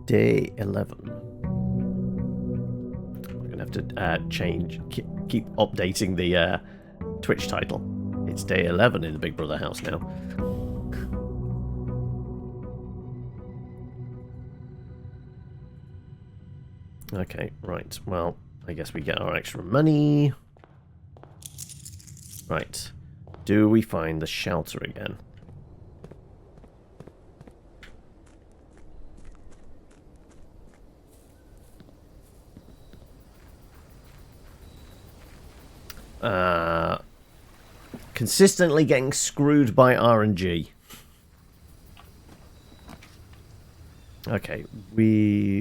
day 11. We're going to have to keep updating the Twitch title. It's day 11 in the Big Brother house now. Okay, right. Well, I guess we get our extra money. Right. Do we find the shelter again? Consistently getting screwed by RNG. Okay,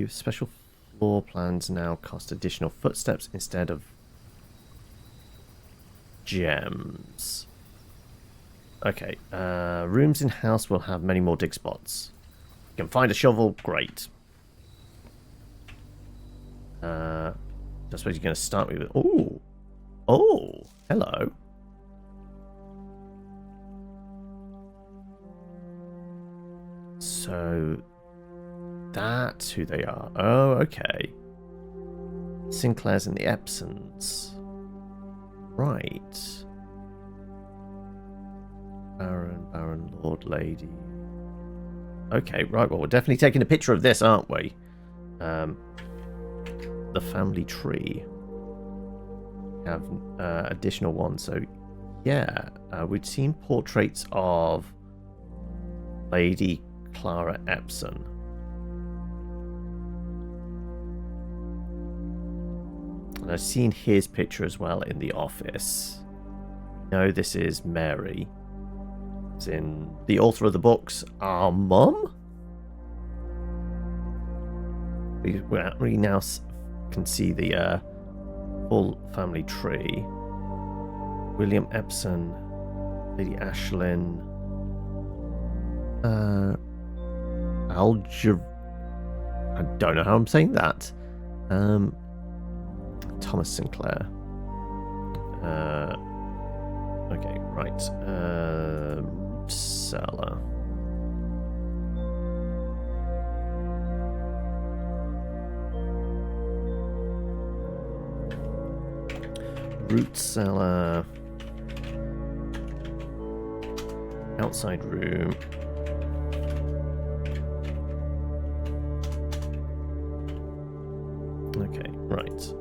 special floor plans now cost additional footsteps instead of gems. Okay, rooms in house will have many more dig spots. You can find a shovel, great. I suppose you're going to start with... Oh, hello. So, that's who they are. Oh, okay. Sinclair's and the Epsons. Right. Baron, Lord, Lady. Okay, right. Well, we're definitely taking a picture of this, aren't we? The family tree. We have additional ones. So, yeah. We'd seen portraits of Lady Clara Epson. And I've seen his picture as well in the office. No, this is Mary. It's in the author of the books, our mum. We now can see the full family tree. William Epson, Lady Ashlyn, I don't know how I'm saying that. Thomas Sinclair. Okay, right. Root cellar. Root cellar. Outside room. Okay, right.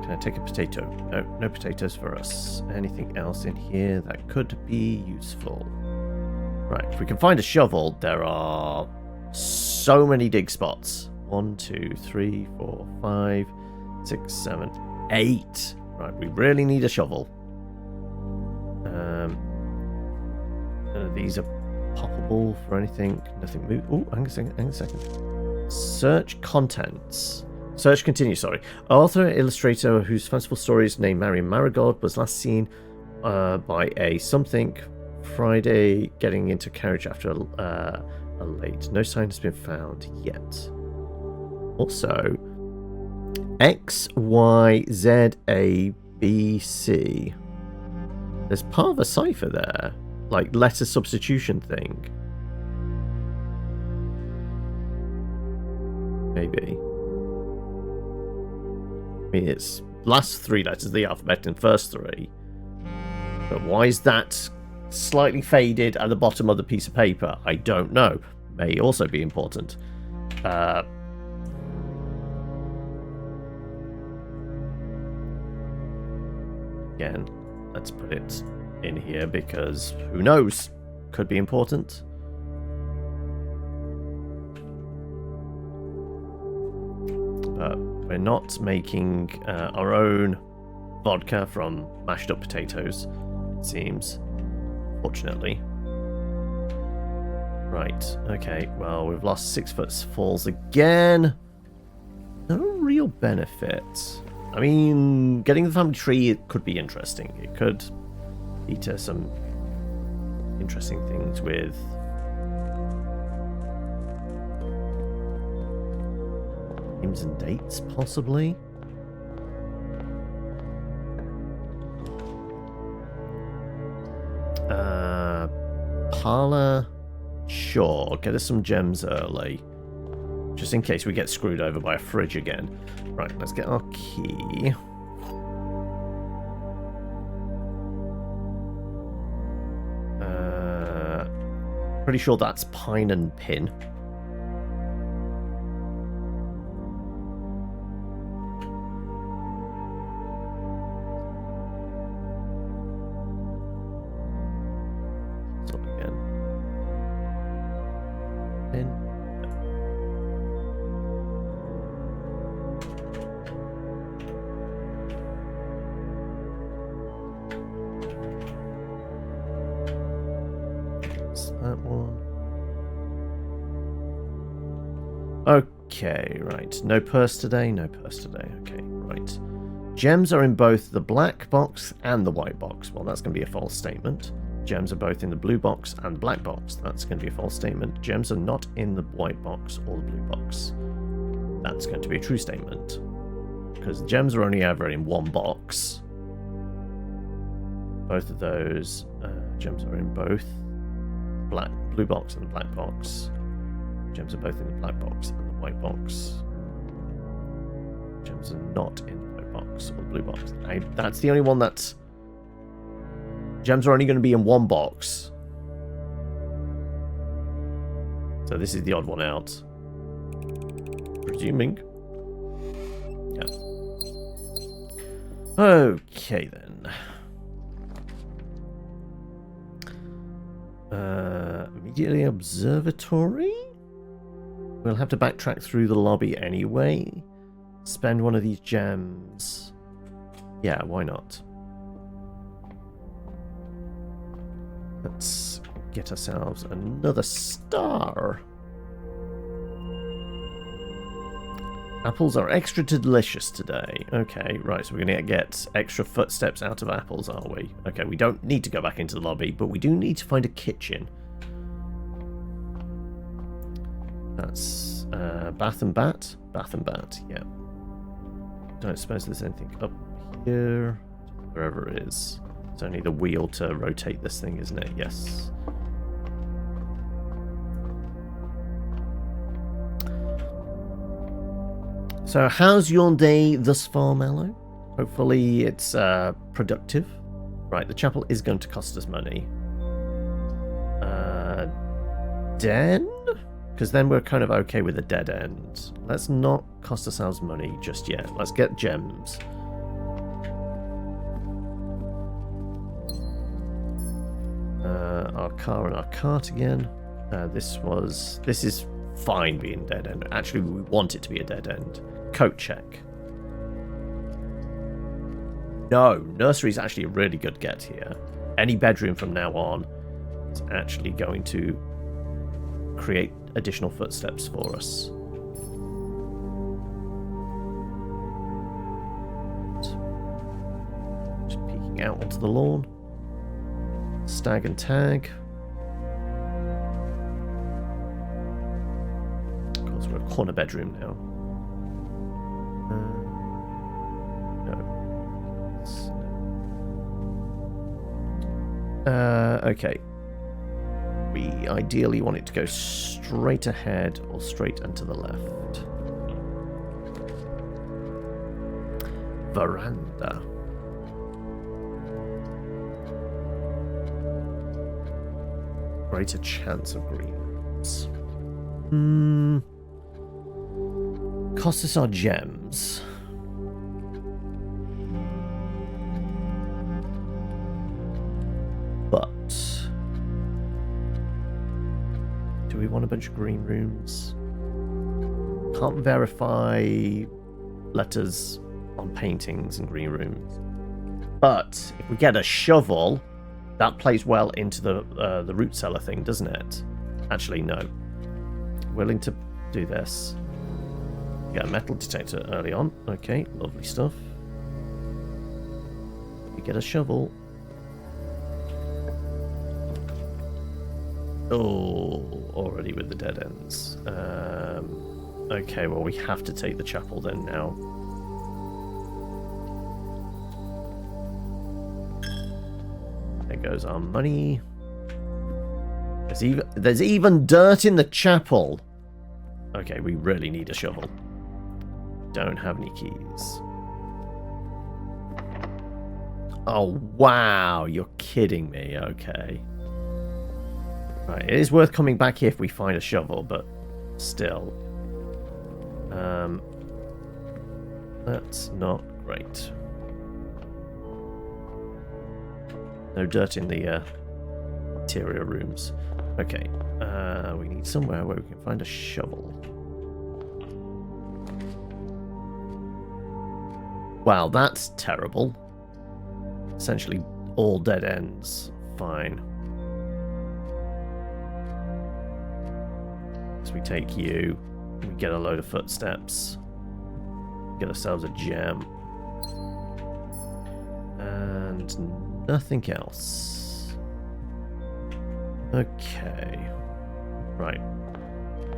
Can I take a potato? No, no potatoes for us. Anything else in here that could be useful? Right, if we can find a shovel, there are so many dig spots. 1, 2, 3, 4, 5, 6, 7, 8. Right, we really need a shovel. These are poppable for anything. Nothing move. Oh, hang a second. Search contents. Search continues, sorry. Author and illustrator whose fanciful stories named Marion Marigold was last seen by a something Friday getting into carriage after a late. No sign has been found yet. Also, X, Y, Z, A, B, C. There's part of a cipher there. Like letter substitution thing. Maybe. I mean, it's last 3 letters of the alphabet and first 3. But why is that slightly faded at the bottom of the piece of paper? I don't know. May also be important. Again, let's put it in here because who knows? Could be important. But we're not making our own vodka from mashed up potatoes, it seems. Fortunately. Right, okay, well, we've lost 6 footfalls again. No real benefit. I mean, getting the family tree, it could be interesting. It could lead to some interesting things with names and dates, possibly. Parlor Sure, get us some gems early. Just in case we get screwed over by a fridge again. Right, let's get our key. Pretty sure that's pine and pin. Stop again. Pin. That one. Okay, right. No purse today, no purse today. Okay, right. Gems are in both the black box and the white box. Well, that's going to be a false statement. Gems are both in the blue box and the black box. That's going to be a false statement. Gems are not in the white box or the blue box. That's going to be a true statement. Because gems are only ever in one box. Both of those gems are in both blue box and the black box. Gems are both in the black box and the white box. Gems are not in the white box or the blue box. That's the only one that's... Gems are only going to be in one box. So this is the odd one out. Presuming. Yeah. Okay then. Immediately observatory? We'll have to backtrack through the lobby anyway. Spend one of these gems. Yeah, why not? Let's get ourselves another star. Apples are extra delicious today. Okay, right, so we're going to get extra footsteps out of apples, are we? Okay, we don't need to go back into the lobby, but we do need to find a kitchen. That's bath and bat? Bath and bat, yeah. Don't suppose there's anything up here. Wherever it is. It's only the wheel to rotate this thing, isn't it? Yes. So how's your day thus far, Mallow? Hopefully it's productive. Right, the chapel is going to cost us money. Den? Because then we're kind of okay with a dead end. Let's not cost ourselves money just yet. Let's get gems. Our car and our cart again. This is fine being dead end. Actually, we want it to be a dead end. Coat check. No, nursery is actually a really good get here. Any bedroom from now on is actually going to create additional footsteps for us. Just peeking out onto the lawn. Stag and tag. Of course, we're a corner bedroom now. No. Okay. We ideally want it to go straight ahead or straight and to the left. Veranda. Greater chance of greens. Cost us our gems. But do we want a bunch of green rooms? Can't verify letters on paintings and green rooms. But if we get a shovel, that plays well into the root cellar thing, doesn't it? Actually, no. Willing to do this. Get a metal detector early on. Okay, lovely stuff. We get a shovel. Oh, already with the dead ends. Okay, well, we have to take the chapel then now. There goes our money. There's even dirt in the chapel. Okay, we really need a shovel. Don't have any keys. Oh, wow. You're kidding me. Okay. Right, it is worth coming back here if we find a shovel, but still. That's not great. No dirt in the interior rooms. Okay, we need somewhere where we can find a shovel. Wow, that's terrible. Essentially all dead ends. Fine. So we take you, we get a load of footsteps, get ourselves a gem, and nothing else. Okay. Right.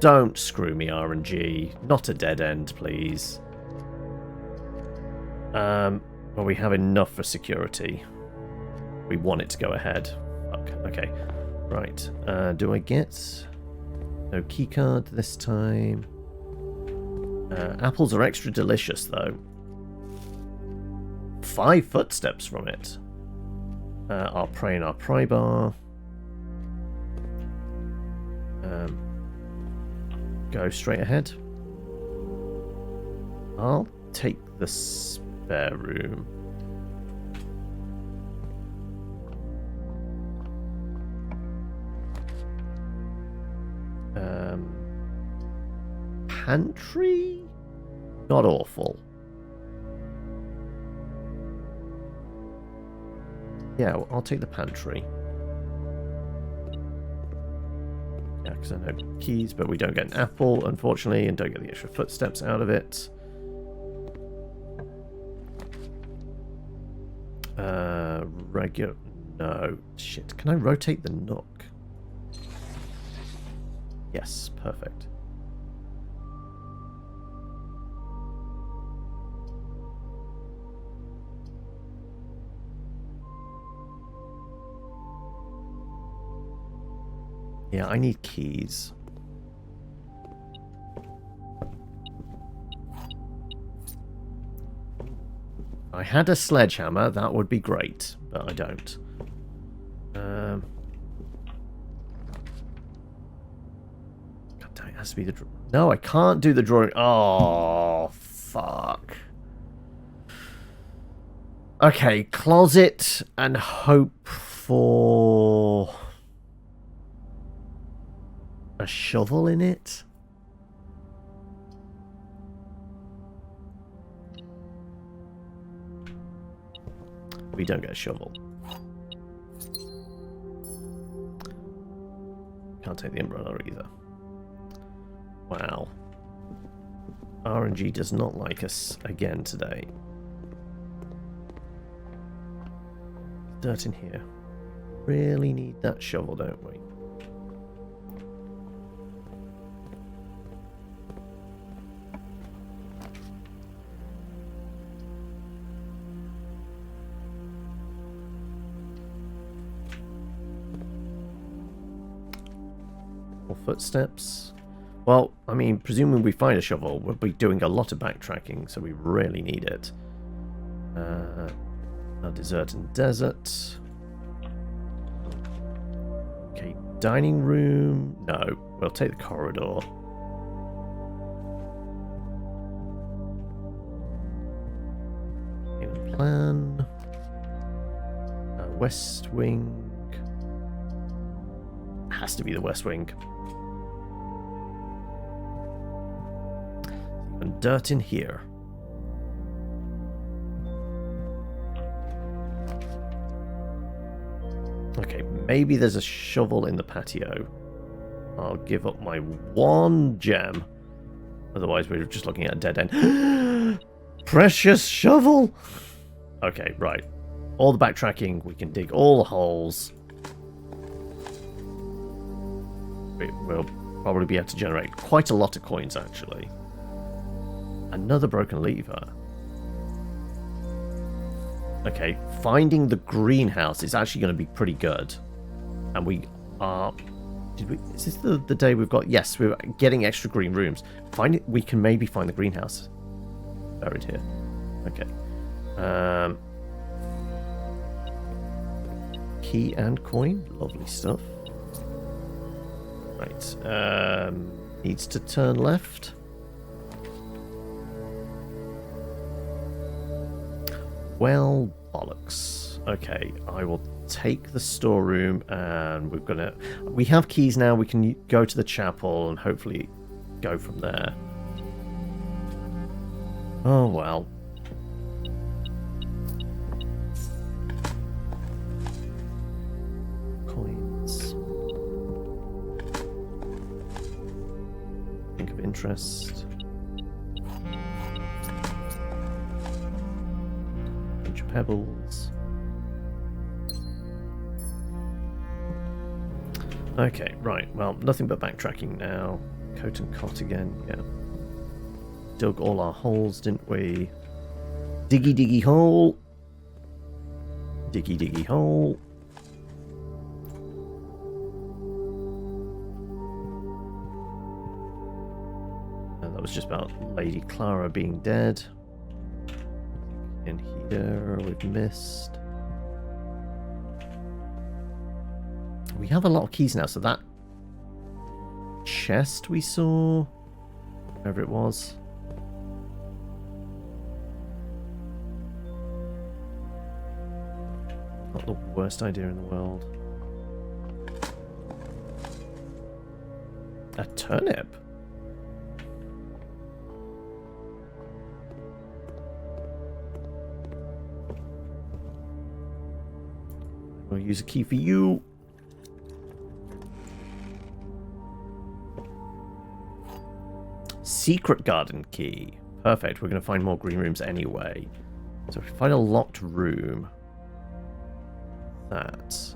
Don't screw me, RNG. Not a dead end, please. Well, we have enough for security. We want it to go ahead. Fuck. Okay. Right. Do I get... No keycard this time. Apples are extra delicious, though. 5 footsteps from it. Our prey and our pry bar. Go straight ahead. I'll take the spare room. Pantry? Not awful. Yeah, I'll take the pantry. Yeah, because I know keys, but we don't get an apple, unfortunately, and don't get the extra footsteps out of it. Regular... No. Shit. Can I rotate the nook? Yes, perfect. Yeah, I need keys. I had a sledgehammer, that would be great, but I don't. God damn, it has to be the... No, I can't do the drawing. Oh, fuck. Okay, closet and hope for... a shovel in it? We don't get a shovel. Can't take the umbrella either. Wow. RNG does not like us again today. Dirt in here. Really need that shovel, don't we? Footsteps. Well, I mean, presuming we find a shovel, we'll be doing a lot of backtracking, so we really need it. A dessert and desert. Okay, dining room. No, we'll take the corridor. In plan. West wing. Has to be the west wing. And dirt in here. Okay, maybe there's a shovel in the patio. I'll give up my 1 gem. Otherwise, we're just looking at a dead end. Precious shovel! Okay, right. All the backtracking, we can dig all the holes. We'll probably be able to generate quite a lot of coins, actually. Another broken lever. Okay, finding the greenhouse is actually going to be pretty good. And we are Is this the day we've got? Yes, we're getting extra green rooms. Find it. We can maybe find the greenhouse buried here. Okay. Key and coin. Lovely stuff. Right. Needs to turn left. Well, bollocks. Okay, I will take the storeroom, and we have keys now. We can go to the chapel and hopefully go from there. Oh well. Coins. Think of interest. Bunch of pebbles. Okay, right. Well, nothing but backtracking now. Coat and cot again, yeah. Dug all our holes, didn't we? Diggy diggy hole. Diggy diggy hole. And that was just about Lady Clara being dead. In here, we've missed. We have a lot of keys now, so that chest we saw, wherever it was. Not the worst idea in the world. A turnip? We'll use a key for you. Secret garden key. Perfect. We're going to find more green rooms anyway. So if we find a locked room, that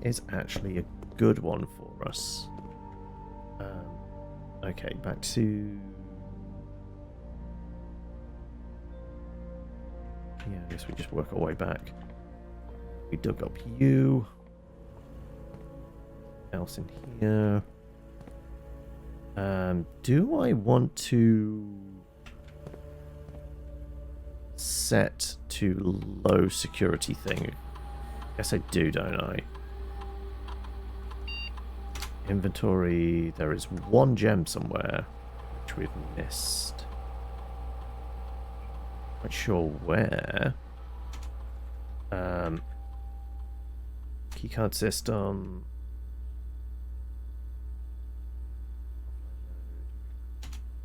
is actually a good one for us. Okay, back to... Yeah, I guess we just work our way back. We dug up you. Else in here. Do I want to set to low security thing? Guess I do, don't I? Inventory. There is one gem somewhere which we've missed. Not sure where. Keycard system.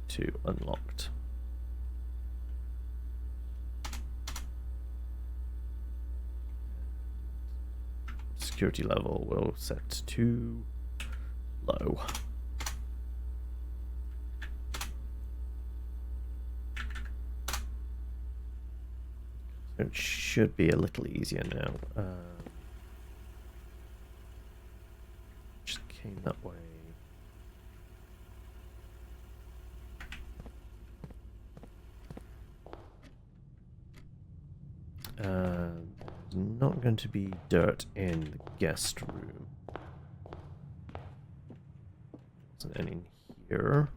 To unlocked. Security level will set to low. So it should be a little easier now. Just came that way. There's not going to be dirt in the guest room. Isn't any in here?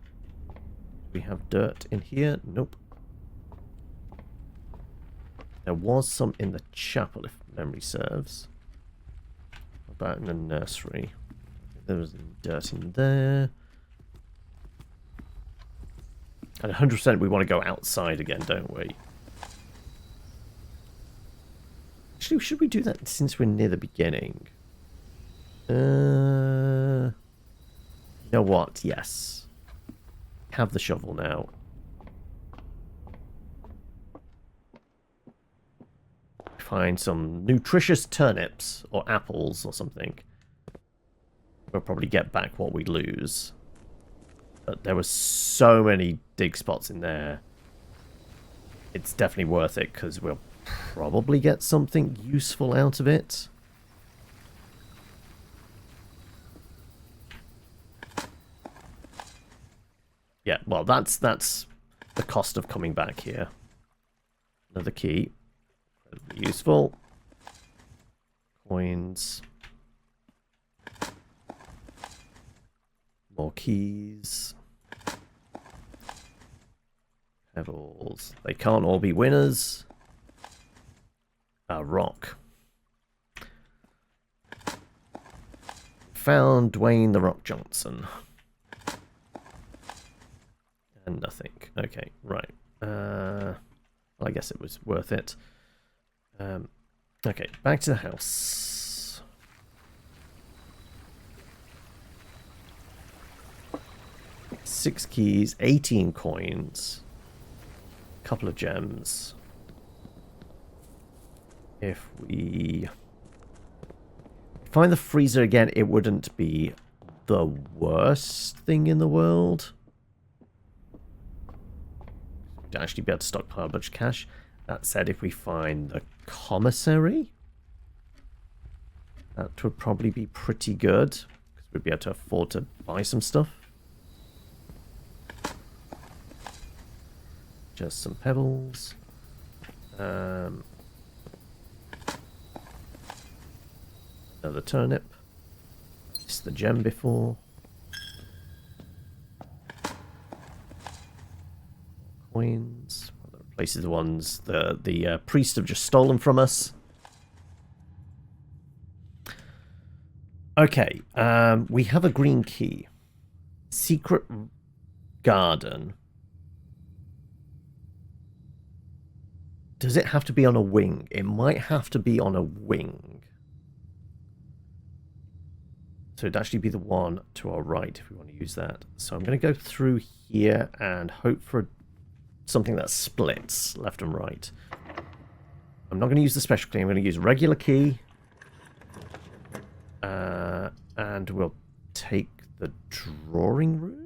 We have dirt in here? Nope. There was some in the chapel, if memory serves. What about in the nursery? There was dirt in there. And 100% we want to go outside again, don't we? Actually, should we do that since we're near the beginning? You know what? Yes. Have the shovel now. Find some nutritious turnips or apples or something. We'll probably get back what we lose. But there were so many dig spots in there. It's definitely worth it because we'll probably get something useful out of it. Yeah, well, that's the cost of coming back here. Another key. Incredibly useful. Coins. More keys. Pebbles. They can't all be winners. A rock. Found Dwayne the Rock Johnson. And nothing. Okay, right. Well, I guess it was worth it. Okay, back to the house. Six keys, 18 coins, couple of gems. If we find the freezer again, it wouldn't be the worst thing in the world. We'd actually be able to stockpile a bunch of cash. That said, if we find the commissary, that would probably be pretty good, because we'd be able to afford to buy some stuff. Just some pebbles. Another turnip. Missed the gem before. Coins. Well, replaces the ones the priest have just stolen from us. Okay, we have a green key. Secret garden. Does it have to be on a wing? It might have to be on a wing. So it'd actually be the one to our right if we want to use that. So I'm going to go through here and hope for something that splits left and right. I'm not going to use the special key. I'm going to use regular key. And we'll take the drawing room.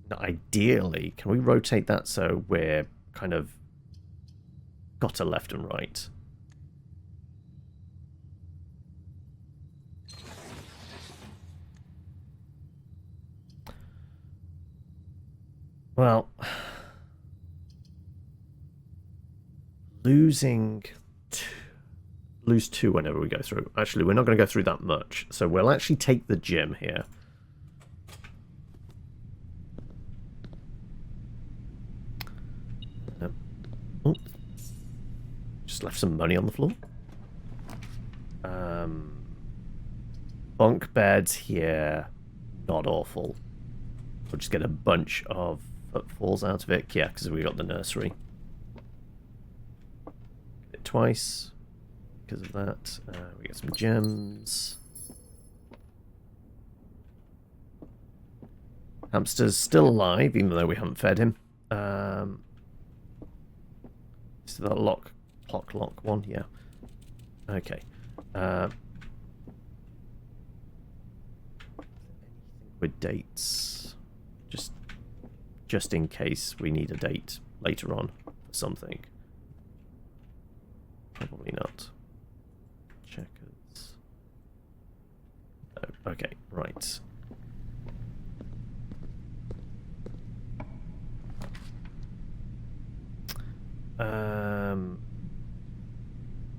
Ideally, can we rotate that so we're kind of got a left and right? Well, lose two whenever we go through. Actually, we're not going to go through that much, so we'll actually take the gym here. Oh, just left some money on the floor. Bunk beds here, not awful. We'll just get a bunch of footfalls out of it. Yeah, because we got the nursery. Get it twice because of that. We get some gems. Hamster's still alive, even though we haven't fed him. Is that lock one? Yeah. Okay. With dates, just in case we need a date later on for something. Probably not. Checkers. Oh, okay, right.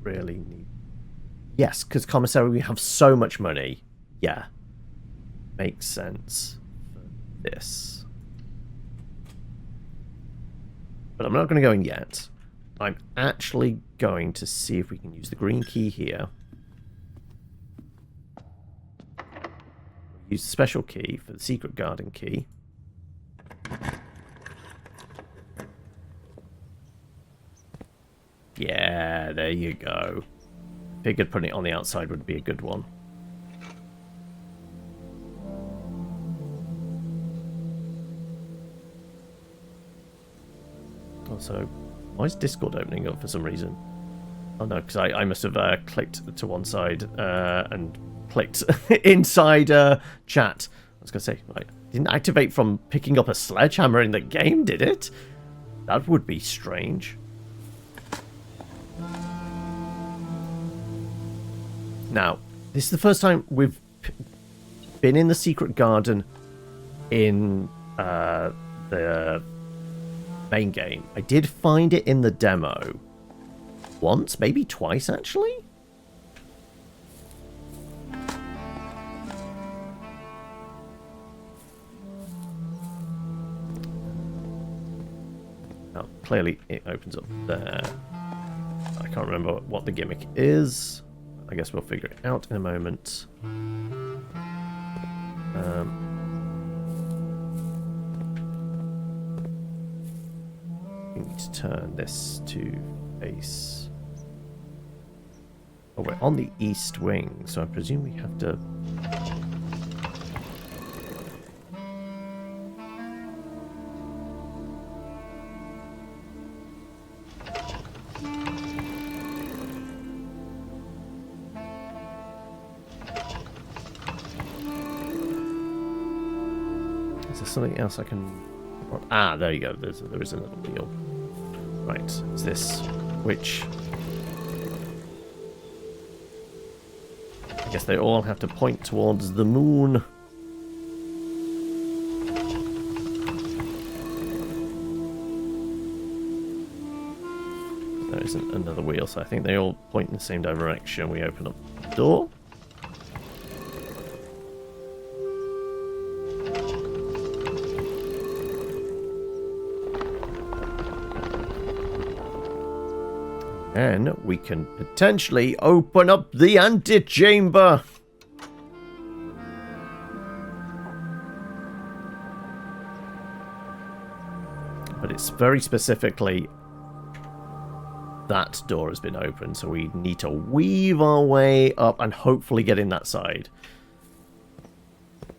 Really need... Yes, because commissary, we have so much money. Yeah. Makes sense for this. But I'm not going to go in yet. I'm actually going to see if we can use the green key here. Use the special key for the secret garden key. Yeah, there you go. Figured putting it on the outside would be a good one. Also, why is Discord opening up for some reason? Oh no, because I must have clicked to one side and clicked inside chat. I was going to say, like, didn't activate from picking up a sledgehammer in the game, did it? That would be strange. Now, this is the first time we've been in the secret garden in the main game. I did find it in the demo once, maybe twice actually. clearly it opens up there. I can't remember what the gimmick is. I guess we'll figure it out in a moment. We need to turn this to face. Oh, we're on the east wing, so I presume we have to... Is there something else I can... Ah, there you go. There is another wheel. Right, it's this. Which... I guess they all have to point towards the moon. There isn't another wheel, so I think they all point in the same direction. We open up the door. And we can potentially open up the antechamber. But it's very specifically that door has been opened, so we need to weave our way up and hopefully get in that side.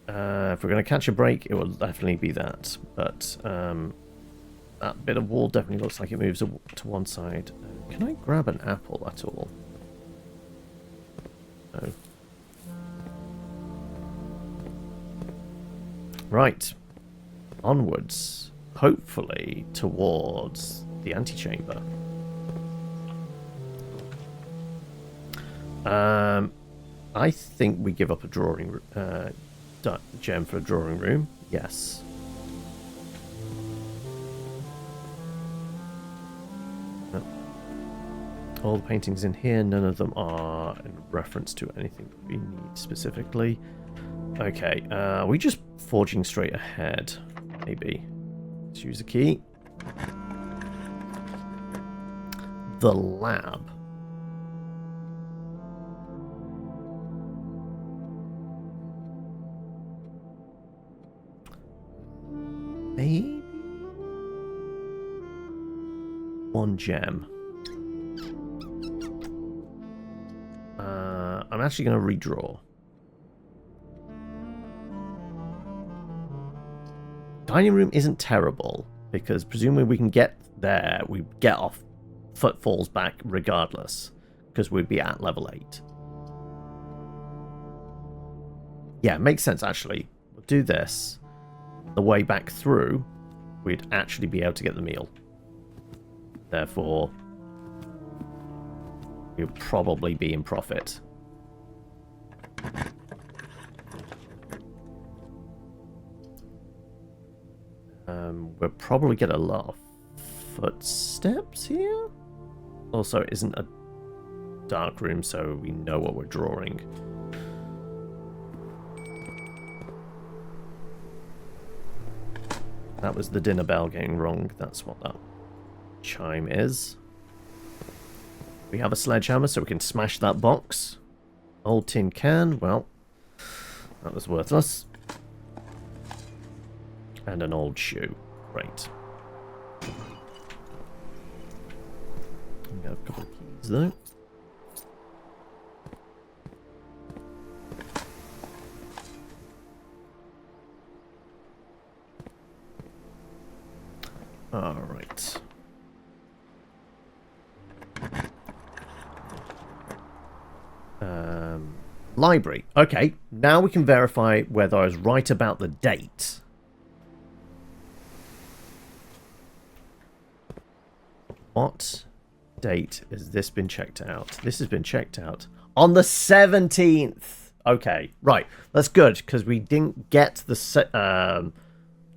If we're going to catch a break, it will definitely be that. But that bit of wall definitely looks like it moves to one side. Can I grab an apple at all? No. Right. Onwards. Hopefully towards the antechamber. I think we give up a drawing gem for a drawing room. Yes. All the paintings in here, none of them are in reference to anything we need specifically. Okay, we just forging straight ahead, maybe. Let's use a key. The lab. Maybe one gem. I'm actually going to redraw. Dining room isn't terrible, because presumably we can get there, we get off footfalls back regardless, because we'd be at level 8. Yeah, it makes sense actually. We'll do this. The way back through, we'd actually be able to get the meal. Therefore, we'll probably be in profit. We'll probably get a lot of footsteps here. Also, it isn't a dark room, so we know what we're drawing. That was the dinner bell getting wrong. That's what that chime is. We have a sledgehammer, so we can smash that box. Old tin can, well, that was worthless. And an old shoe. Great. We got a couple of keys though. Alright. Library. Okay, now we can verify whether I was right about the date. What date has this been checked out? This has been checked out on the 17th. Okay, right. That's good, because we didn't get the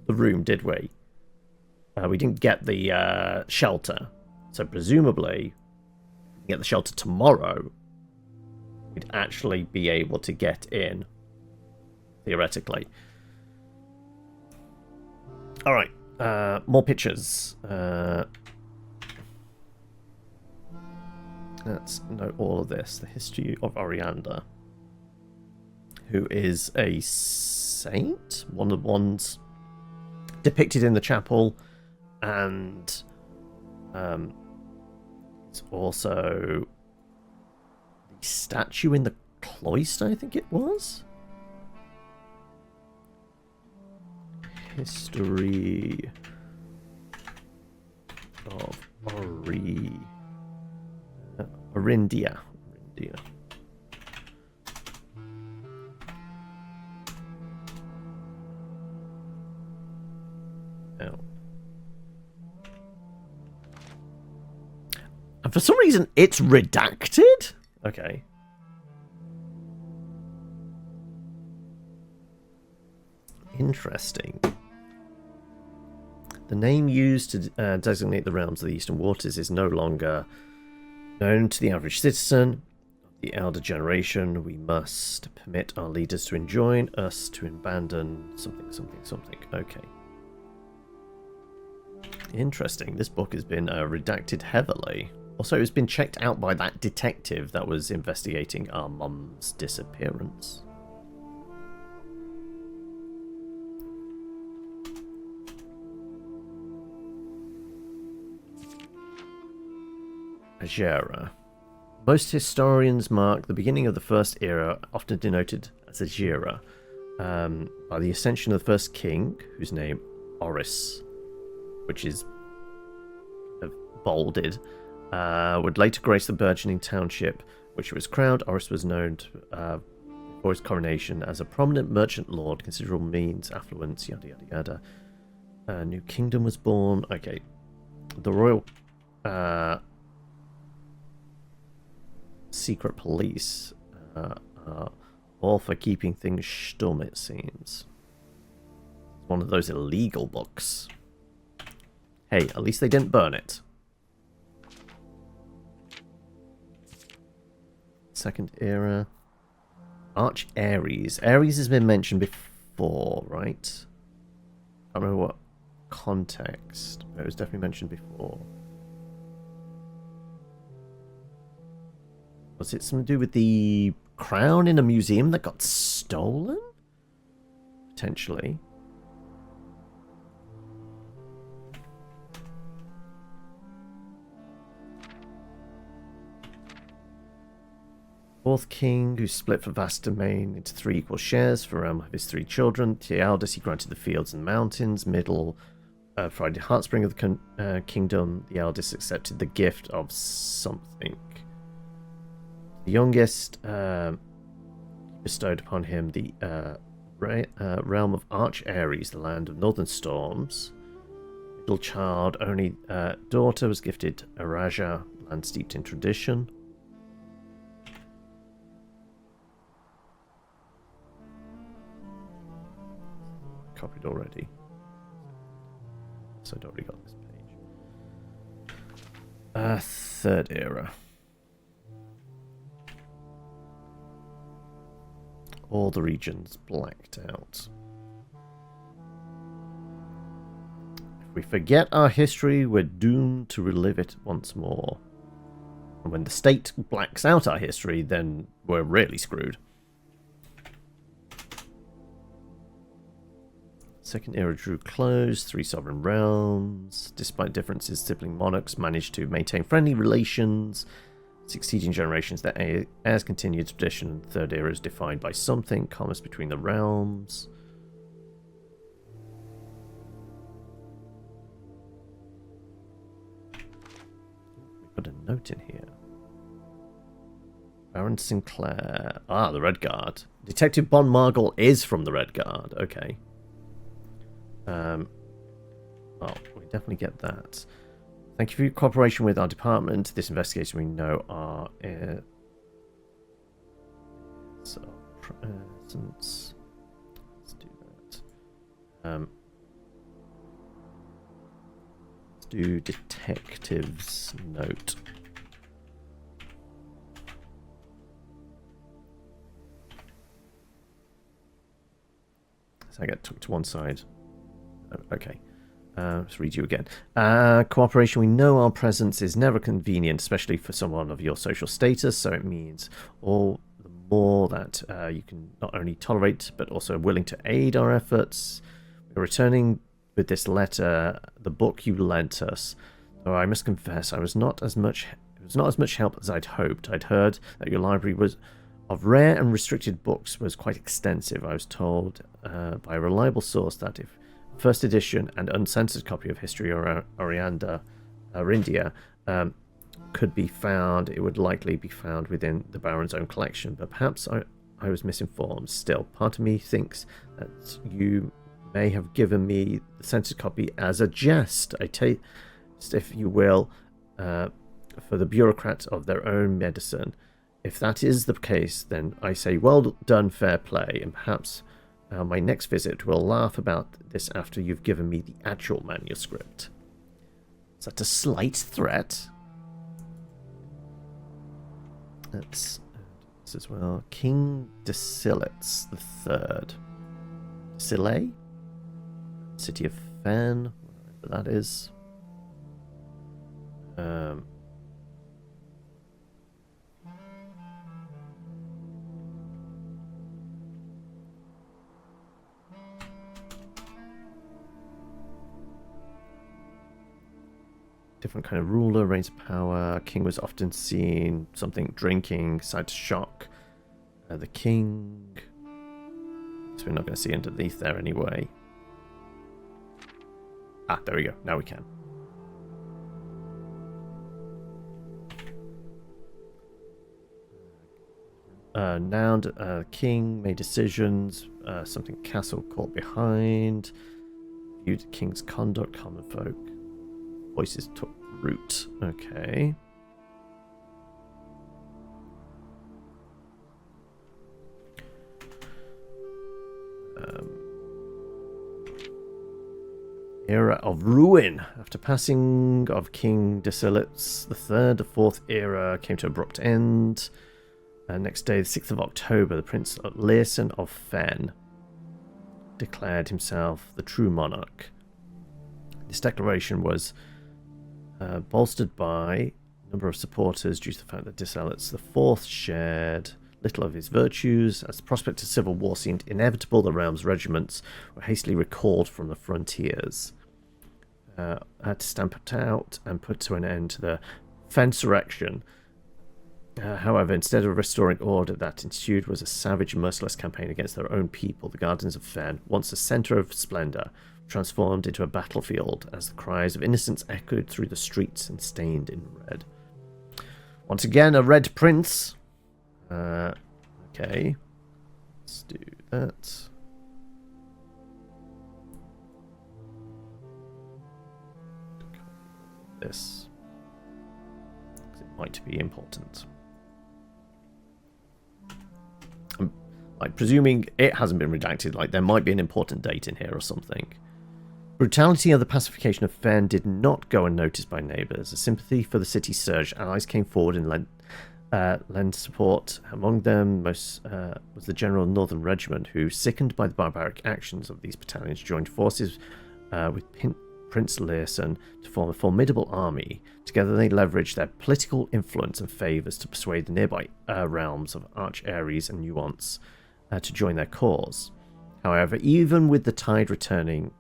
room, did we? We didn't get the shelter. So presumably, we get the shelter tomorrow. We'd actually be able to get in, theoretically. All right, more pictures. Let's know all of this. The history of Oriander, who is a saint, one of the ones depicted in the chapel, and it's also the statue in the cloister, I think it was. History of Orindia. Oh. And for some reason, it's redacted? Okay. Interesting. The name used to designate the realms of the Eastern Waters is no longer known to the average citizen. The elder generation, we must permit our leaders to enjoin us to abandon something. Okay. Interesting. This book has been redacted heavily. Also, it's been checked out by that detective that was investigating our mum's disappearance. Agera. Most historians mark the beginning of the First Era, often denoted as Agera, by the ascension of the first king, whose name Oris, which is bolded, would later grace the burgeoning township, which was crowned. Oris was known before his coronation as a prominent merchant lord, considerable means, affluence, yada yada yada. A new kingdom was born. Okay, the royal secret police all for keeping things stum, it seems. It's one of those illegal books. Hey, at least they didn't burn it. Second Era. Arch Ares. Ares has been mentioned before, right? I don't know what context, but it was definitely mentioned before. Was it something to do with the crown in a museum that got stolen? Potentially. Fourth king, who split the vast domain into 3 equal shares for realm of his 3 children. To the eldest, he granted the fields and mountains. Middle, Friday Heartspring of the kingdom. The eldest accepted the gift of something. The youngest bestowed upon him the realm of Arch Ares, the land of northern storms. Middle child, only daughter, was gifted Araja, land steeped in tradition. Copied already. So I'd already got this page. Third Era. All the regions blacked out. If we forget our history, we're doomed to relive it once more. And when the state blacks out our history, then we're really screwed. Second Era drew close, 3 sovereign realms. Despite differences, sibling monarchs managed to maintain friendly relations. Succeeding generations, their heirs continued tradition. Third Era is defined by something, commerce between the realms. We've got a note in here. Baron Sinclair. Ah, the Red Guard. Detective Bon Margall is from the Red Guard. Okay. Well, we definitely get that. Thank you for your cooperation with our department. This investigation we know are presence. Let's do that. Let's do detective's note. So I get took to one side. Okay. Let's read you again. Cooperation. We know our presence is never convenient, especially for someone of your social status, so it means all the more that you can not only tolerate, but also willing to aid our efforts. We're returning with this letter the book you lent us, though I must confess it was not as much help as I'd hoped. I'd heard that your library was of rare and restricted books was quite extensive. I was told by a reliable source that if first edition and uncensored copy of History Arindia could be found, it would likely be found within the Baron's own collection, but perhaps I was misinformed. Still, part of me thinks that you may have given me the censored copy as a jest, if you will, for the bureaucrat of their own medicine. If that is the case, then I say well done, fair play, and perhaps my next visit will laugh about this after you've given me the actual manuscript. Is that a slight threat? That's this as well. King Desilets the Third. Sile? City of Fen, whatever that is. Different kind of ruler, reigns of power. King was often seen something drinking, side to shock. The king. So we're not going to see underneath there anyway. Ah, there we go. Now we can. Noun, king made decisions. Something castle caught behind. Viewed king's conduct, common folk. Voices took root. Okay. Era of ruin. After passing of King Desilets III, the fourth era came to abrupt end. Next day, the 6th of October, the Prince Learson of Fen declared himself the true monarch. This declaration was bolstered by a number of supporters due to the fact that Desilets IV shared little of his virtues. As the prospect of civil war seemed inevitable, the realm's regiments were hastily recalled from the frontiers. Had to stamp it out and put to an end to the Fensurrection. However, instead of restoring order that ensued was a savage, merciless campaign against their own people. The Gardens of Fen, once a centre of splendour, transformed into a battlefield as the cries of innocence echoed through the streets and stained in red. Once again, a red prince. Okay. Let's do that. This. It might be important. I'm presuming it hasn't been redacted, like there might be an important date in here or something. Brutality of the pacification of Fen did not go unnoticed by neighbours. As sympathy for the city surged, allies came forward and lend support. Among them was the General Northern Regiment, who, sickened by the barbaric actions of these battalions, joined forces with Prince Learson to form a formidable army. Together they leveraged their political influence and favours to persuade the nearby realms of Arch Ares and Nuance to join their cause. However, even with the tide turning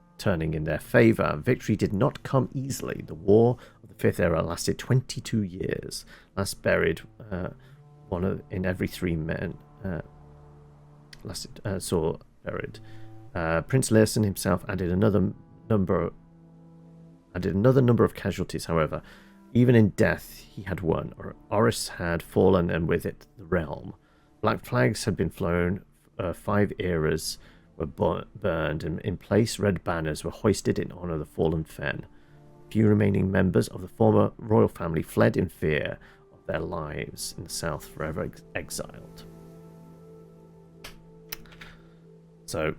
in their favour, victory did not come easily. The War of the Fifth Era lasted 22 years. Last buried one in every 3 men. Saw buried. Prince Learson himself added another number of casualties. However, even in death, he had won. Oris had fallen, and with it, the realm. Black flags had been flown. 5 eras were burned, and in place, red banners were hoisted in honour of the fallen Fen. Few remaining members of the former royal family fled in fear of their lives in the south, forever exiled. So,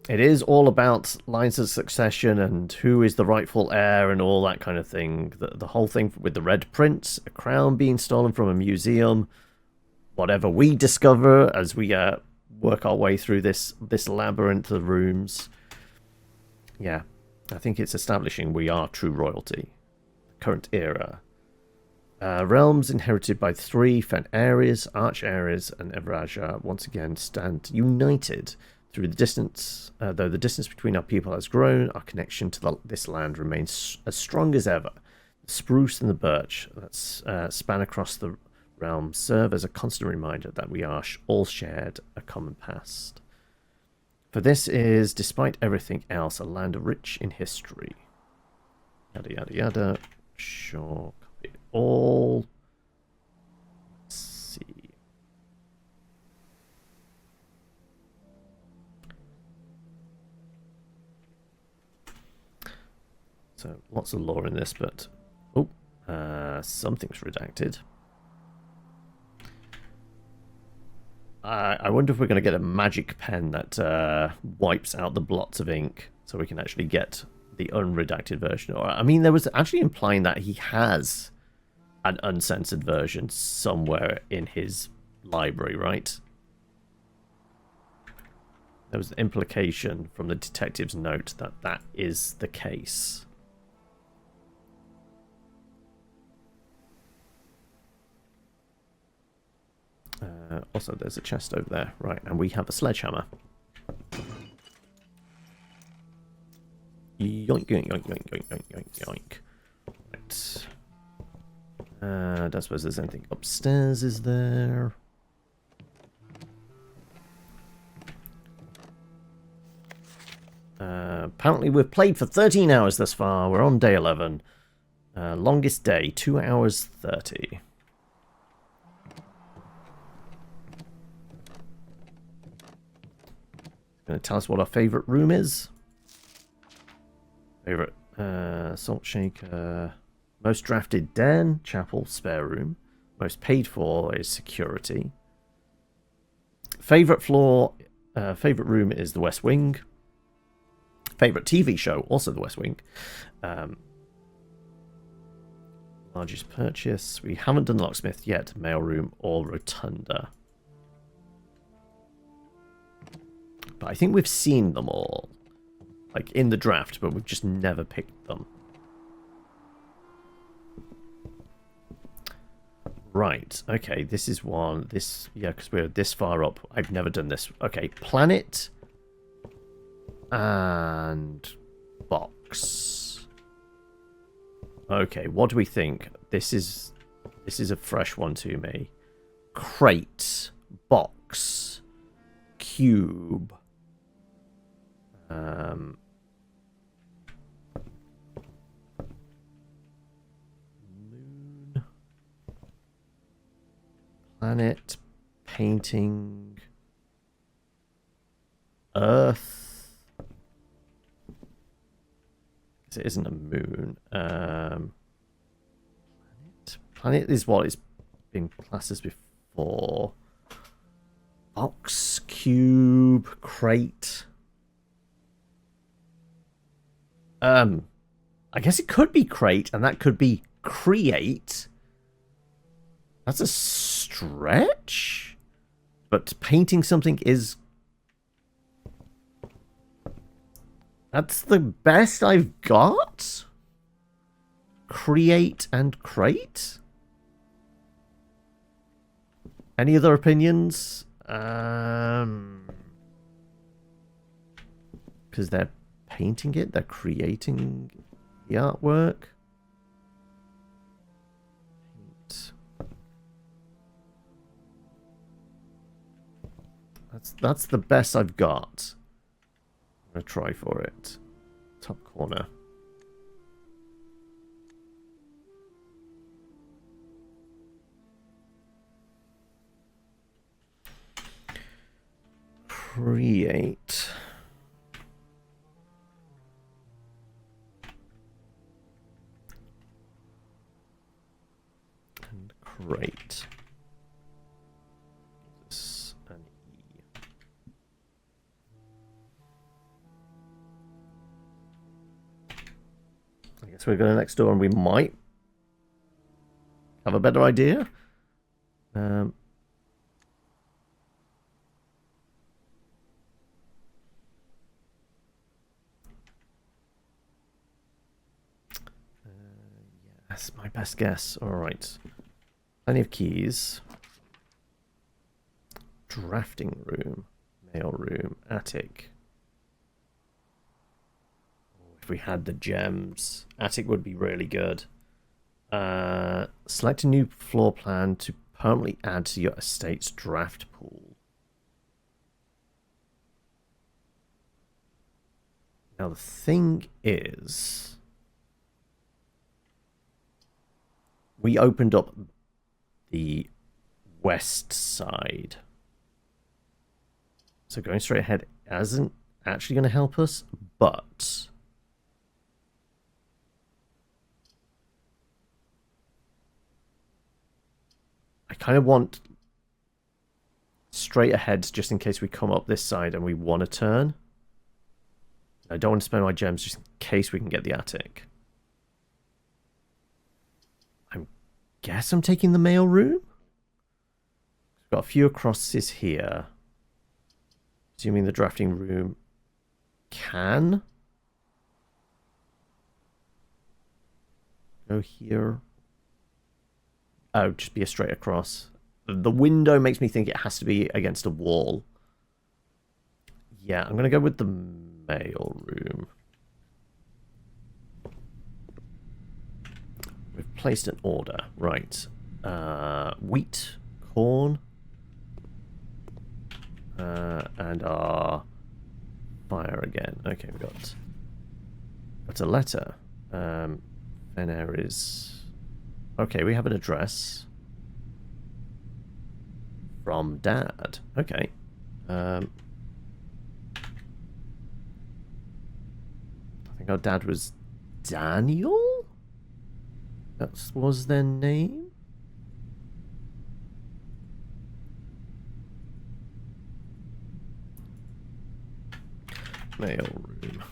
it is all about lines of succession and who is the rightful heir and all that kind of thing. The whole thing with the Red Prince, a crown being stolen from a museum, whatever we discover as we work our way through this labyrinth of rooms. Yeah, I think it's establishing we are true royalty. Current era. Realms inherited by 3 Fen Ares, Arch Ares, and Evraja once again stand united through the distance. Though the distance between our people has grown, our connection to this land remains as strong as ever. The spruce and the birch that span across the realm serve as a constant reminder that we are all shared a common past. For this is, despite everything else, a land rich in history. Yada yada yada. Sure. Copy it all. Let's see. So lots of lore in this, but something's redacted. I wonder if we're going to get a magic pen that wipes out the blots of ink so we can actually get the unredacted version. Or I mean, there was actually implying that he has an uncensored version somewhere in his library, right? There was an implication from the detective's note that that is the case. Also, there's a chest over there. Right, and we have a sledgehammer. Yoink, yoink, yoink, yoink, yoink, yoink, yoink, yoink. Right. I don't suppose there's anything upstairs, is there? Apparently we've played for 13 hours thus far. We're on day 11. Longest day, 2 hours 30. Going to tell us what our favourite room is. Favourite salt shaker. Most drafted den, chapel, spare room. Most paid for is security. Favourite floor, favourite room is the West Wing. Favourite TV show, also the West Wing. Largest purchase. We haven't done locksmith yet. Mailroom or rotunda. But I think we've seen them all. Like in the draft, but we've just never picked them. Right, okay, this is one. Yeah, because we're this far up. I've never done this. Okay, planet and box. Okay, what do we think? This is a fresh one to me. Crate, box, cube. Moon, planet, painting, Earth. It isn't a moon. Planet is what it's been classed as before. Box, cube, crate. I guess it could be crate, and that could be create. That's a stretch. But painting something is... That's the best I've got? Create and crate? Any other opinions? Because they're painting it, they're creating the artwork. That's the best I've got. I'm gonna try for it. Top corner. Create. And crate. This an E. I guess we're going next door and we might have a better idea. That's my best guess. Alright. Plenty of keys. Drafting room. Mail room. Attic. If we had the gems, attic would be really good. Select a new floor plan to permanently add to your estate's draft pool. Now the thing is, we opened up the west side. So going straight ahead isn't actually going to help us, but I kind of want straight ahead just in case we come up this side and we want to turn. I don't want to spend my gems just in case we can get the attic. I guess I'm taking the mail room. We've got a few crosses here. Assuming the drafting room can go here. Oh, just be a straight across. The window makes me think it has to be against a wall. Yeah, I'm going to go with the mail room. We've placed an order. Right. Wheat, corn, and our fire again. Okay, we've got a letter. Fener is... Okay, we have an address from Dad. Okay. I think our dad was Daniel? That was their name? Mail room.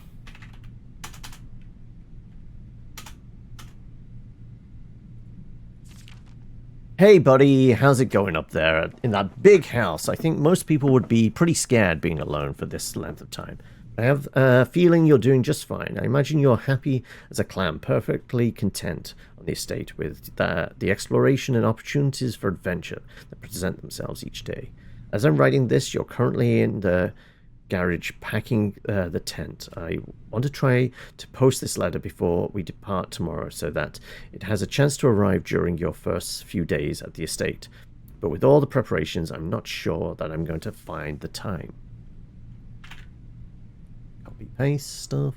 Hey buddy, how's it going up there in that big house? I think most people would be pretty scared being alone for this length of time. I have a feeling you're doing just fine. I imagine you're happy as a clam, perfectly content on the estate with the exploration and opportunities for adventure that present themselves each day. As I'm writing this, you're currently in the garage packing the tent. I want to try to post this letter before we depart tomorrow so that it has a chance to arrive during your first few days at the estate. But with all the preparations, I'm not sure that I'm going to find the time. Copy paste stuff.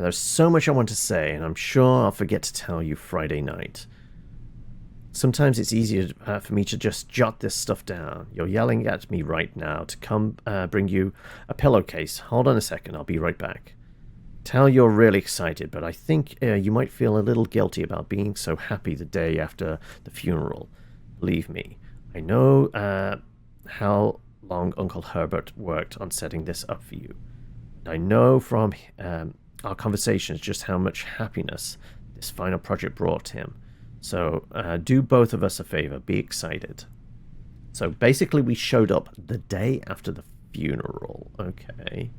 There's so much I want to say, and I'm sure I'll forget to tell you Friday night. Sometimes it's easier for me to just jot this stuff down. You're yelling at me right now to come bring you a pillowcase. Hold on a second, I'll be right back. Tell you're really excited, but I think you might feel a little guilty about being so happy the day after the funeral. Believe me, I know how long Uncle Herbert worked on setting this up for you. I know from our conversations just how much happiness this final project brought him. So do both of us a favor, be excited. So basically we showed up the day after the funeral. Okay.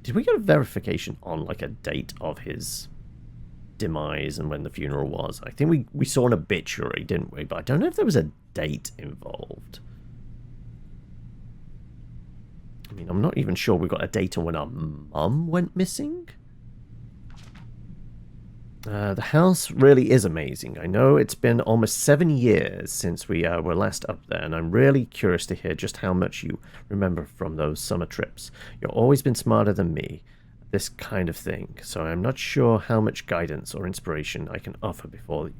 Did we get a verification on like a date of his demise and when the funeral was? I think we saw an obituary, didn't we? But I don't know if there was a date involved. I mean, I'm not even sure we got a date on when our mum went missing. The house really is amazing. I know it's been almost 7 years since we were last up there, and I'm really curious to hear just how much you remember from those summer trips. You've always been smarter than me at this kind of thing, so I'm not sure how much guidance or inspiration I can offer before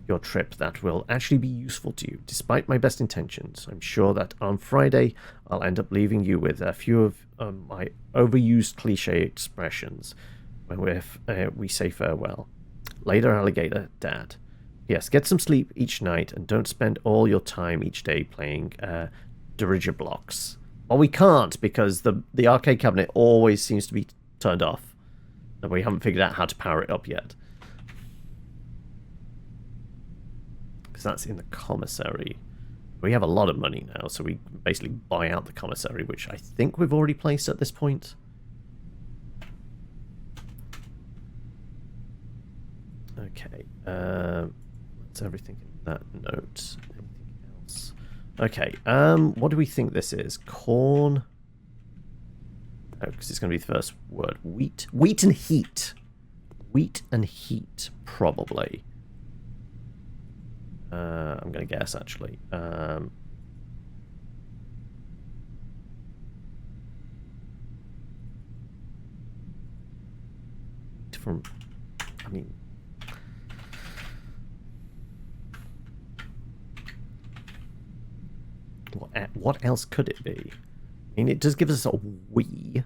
your trip that will actually be useful to you. Despite my best intentions, I'm sure that on Friday I'll end up leaving you with a few of my overused cliche expressions when we say farewell. Later, alligator, Dad. Yes, get some sleep each night and don't spend all your time each day playing dirigible blocks. Well, we can't because the arcade cabinet always seems to be turned off. And we haven't figured out how to power it up yet. because that's in the commissary. We have a lot of money now, so we basically buy out the commissary, which I think we've already placed at this point. Okay, that's everything in that note. Anything else? Okay, what do we think this is? Corn. Oh, because it's going to be the first word. Wheat. Wheat and heat. Wheat and heat, probably. I'm going to guess, actually. From, I mean... What else could it be? I mean, it does give us a we.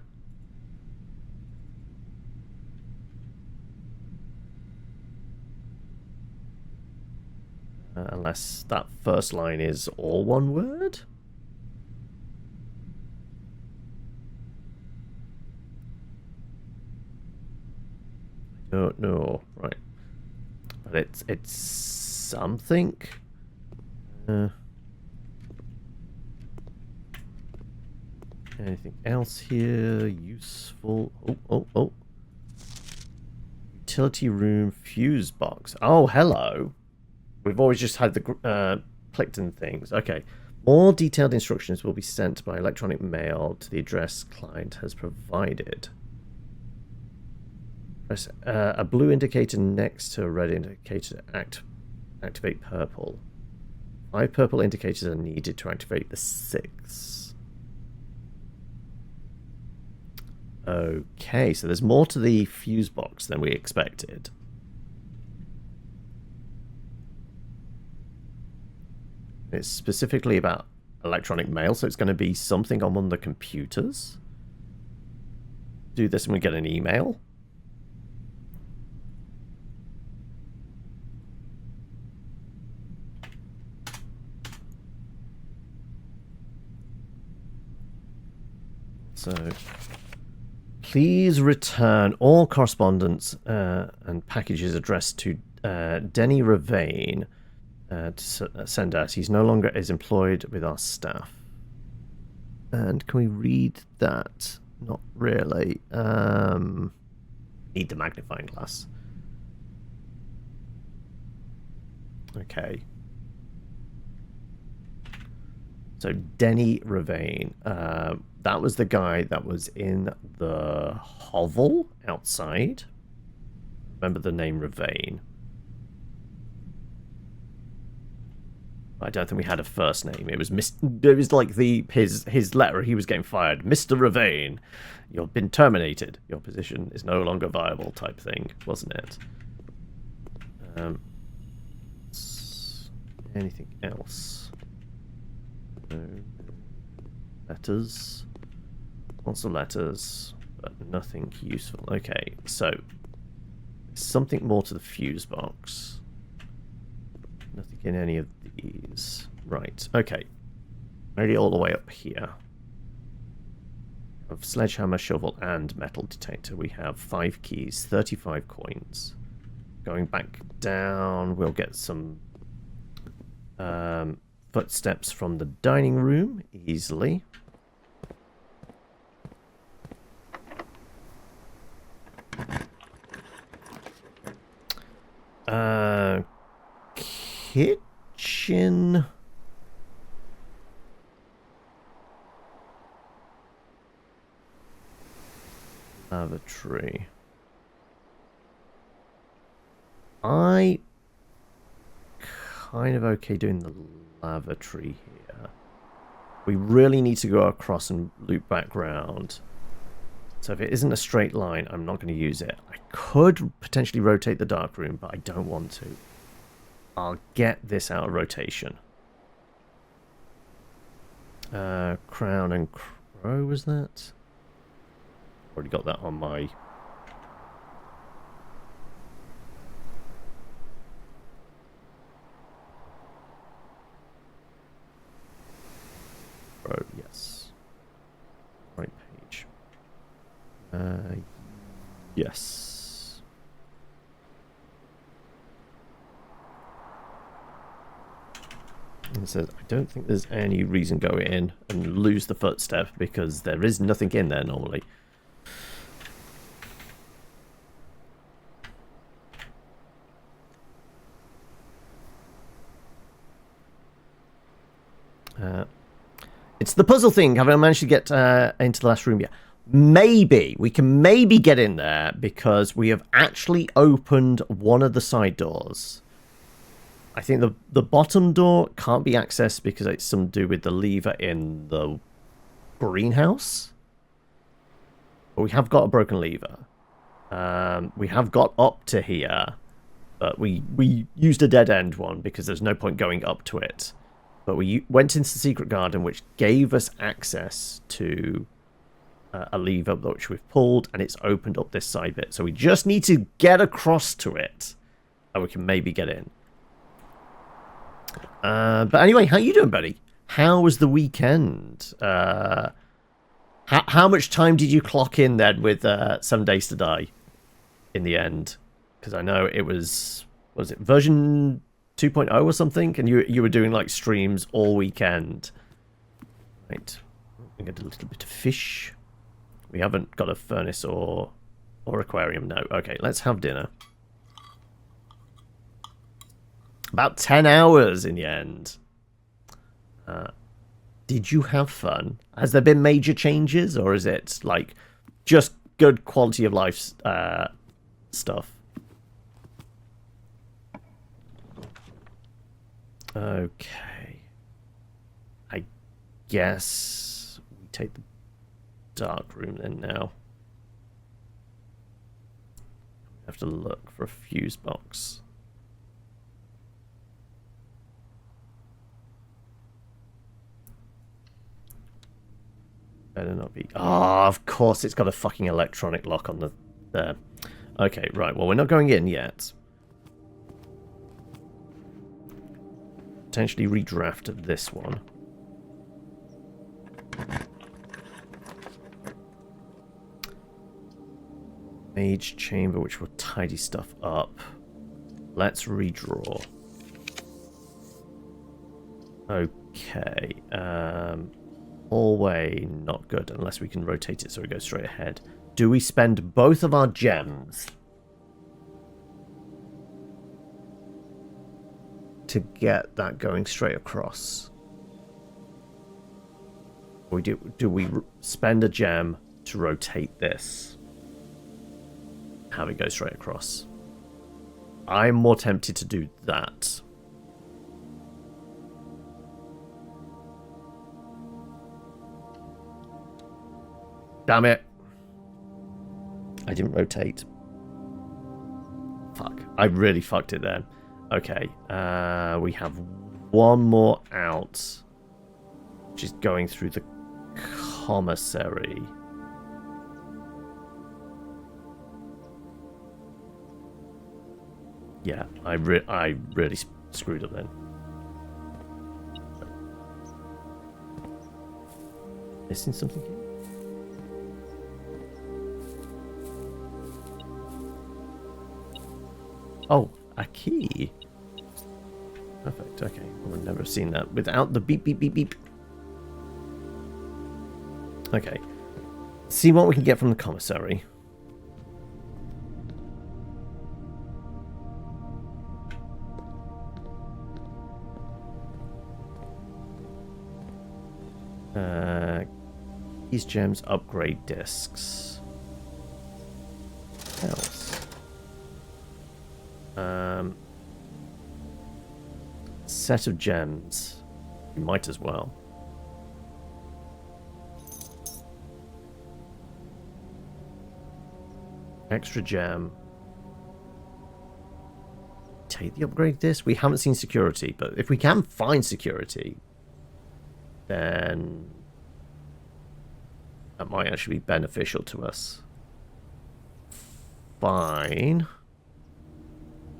Unless that first line is all one word? I don't know. Right. But it's something. Anything else here? Useful. Oh. Utility room fuse box. Oh, hello. We've always just had the Plickton things. Okay. More detailed instructions will be sent by electronic mail to the address client has provided. Press a blue indicator next to a red indicator to activate purple. 5 purple indicators are needed to activate the 6. Okay, so there's more to the fuse box than we expected. It's specifically about electronic mail, so it's going to be something on one of the computers. Do this and we get an email. So... Please return all correspondence and packages addressed to Denny Ravane to send out. He's no longer is employed with our staff. And can we read that? Not really. Need the magnifying glass. Okay. So Denny Ravane. That was the guy that was in the hovel outside. Remember the name Ravane. I don't think we had a first name. It was it was like his letter. He was getting fired. Mr. Ravane, you've been terminated. Your position is no longer viable. Type thing, wasn't it? Anything else? No. Letters. Lots of letters, but nothing useful. Okay, so something more to the fuse box. Nothing in any of these. Right, okay. Maybe all the way up here. Of sledgehammer, shovel, and metal detector, we have 5 keys, 35 coins. Going back down, we'll get some footsteps from the dining room easily. Kitchen. Lavatory. I kind of okay doing the lavatory here. We really need to go across and loop back round. So if it isn't a straight line, I'm not going to use it. I could potentially rotate the dark room, but I don't want to. I'll get this out of rotation. Crown and Crow, was that? Already got that on my... Crow, yes. Right page. Yes. And says, I don't think there's any reason go in and lose the footstep because there is nothing in there normally. It's the puzzle thing. Have I managed to get into the last room yet? Maybe. We can maybe get in there because we have actually opened one of the side doors. I think the bottom door can't be accessed because it's something to do with the lever in the greenhouse. But we have got a broken lever. We have got up to here. But we used a dead-end one because there's no point going up to it. But we went into the secret garden, which gave us access to a lever which we've pulled, and it's opened up this side bit. So we just need to get across to it, and we can maybe get in. But anyway, how you doing, buddy? How was the weekend? How much time did you clock in then with 7 Days to Die in the end? Because I know it was it version 2.0 or something, and you were doing like streams all weekend. Right, we get a little bit of fish. We haven't got a furnace or aquarium. No. Okay, let's have dinner. About 10 hours in the end. Did you have fun? Has there been major changes, or is it like just good quality of life stuff? Okay. I guess we take the dark room then now. We have to look for a fuse box. Better not be. Oh, of course it's got a fucking electronic lock on the there. Okay, right. Well, we're not going in yet. Potentially redraft this one. Mage chamber, which will tidy stuff up. Let's redraw. Okay. Hallway, not good unless we can rotate it so we go straight ahead. Do we spend both of our gems to get that going straight across? Or do we spend a gem to rotate this? Have it go straight across? I'm more tempted to do that. Damn it. I didn't rotate. Fuck. I really fucked it then. Okay. We have one more out. Which is going through the commissary. Yeah, I really screwed up then. Missing something here? Oh, a key. Perfect, okay. I've never seen that without the beep, beep, beep, beep. Okay. See what we can get from the commissary. These gems upgrade discs. What else? Set of gems. We might as well. Extra gem. Take the upgrade disc. We haven't seen security, but if we can find security, then that might actually be beneficial to us. Fine.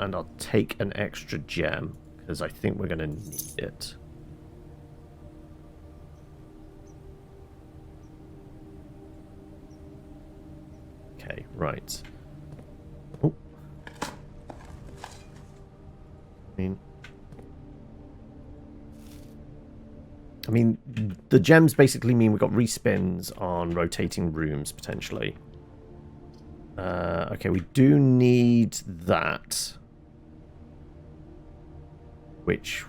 And I'll take an extra gem, because I think we're going to need it. Okay, right. Oh. I mean... I mean, the gems basically mean we've got respins on rotating rooms, potentially. Okay, we do need that. Which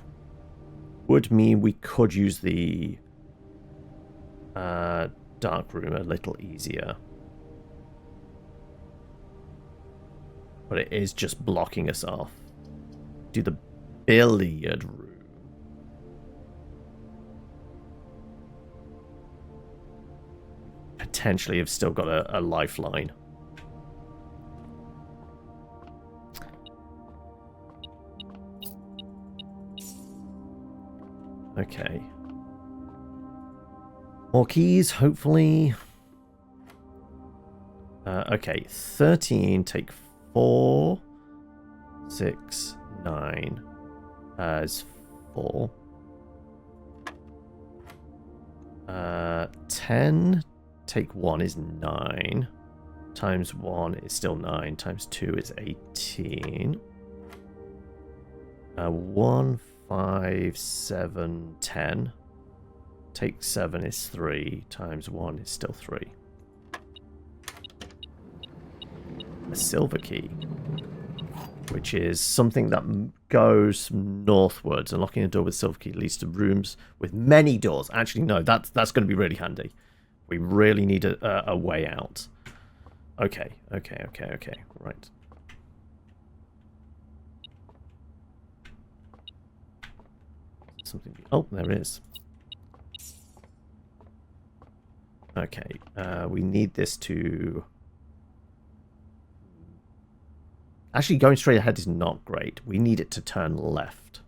would mean we could use the dark room a little easier. But it is just blocking us off. Do the billiard room. Potentially have still got a lifeline. Okay. More keys, hopefully. Okay, 13, take 4. 6, 9. Is 4. 10, take 1 is 9. Times 1 is still 9. Times 2 is 18. 1, 5, 7, 10. Take 7 is 3. Times 1 is still 3. A silver key. Which is something that goes northwards. Unlocking a door with silver key leads to rooms with many doors. Actually, no, that's going to be really handy. We really need a way out. Okay. Right. Something. Oh, there it is. Okay. We need this to. Actually, going straight ahead is not great. We need it to turn left.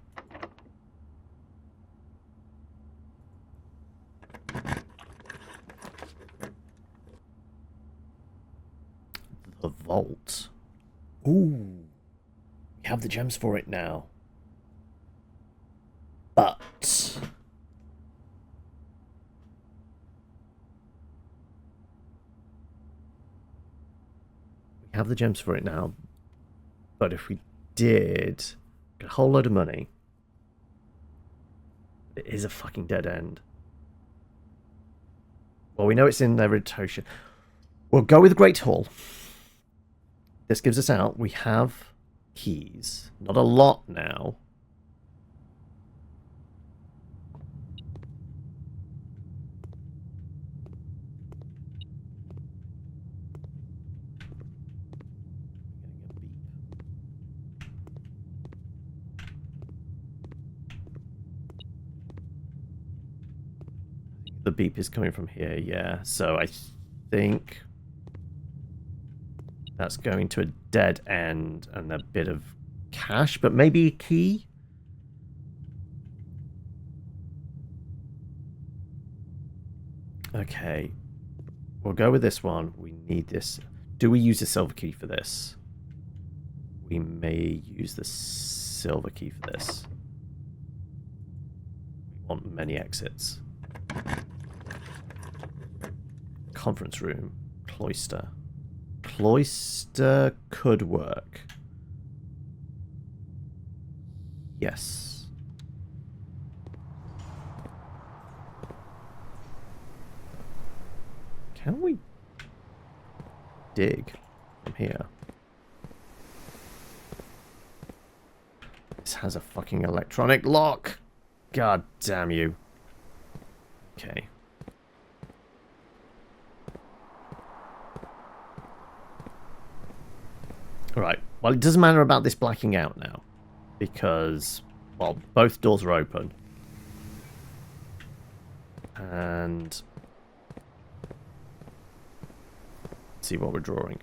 The vault. Ooh. We have the gems for it now. But... we have the gems for it now. But if we did get a whole load of money, it is a fucking dead end. Well, we know it's in their rotation. We'll go with Great Hall. This gives us out. We have keys. Not a lot now. The beep is coming from here, yeah. So I think that's going to a dead end and a bit of cash, but maybe a key? Okay. We'll go with this one. We need this. Do we use the silver key for this? We may use the silver key for this. We want many exits. Conference room. Cloister. Cloister could work. Yes. Can we dig from here? This has a fucking electronic lock. God damn you. Okay. Alright, well, it doesn't matter about this blacking out now. Because, well, both doors are open. And... let's see what we're drawing.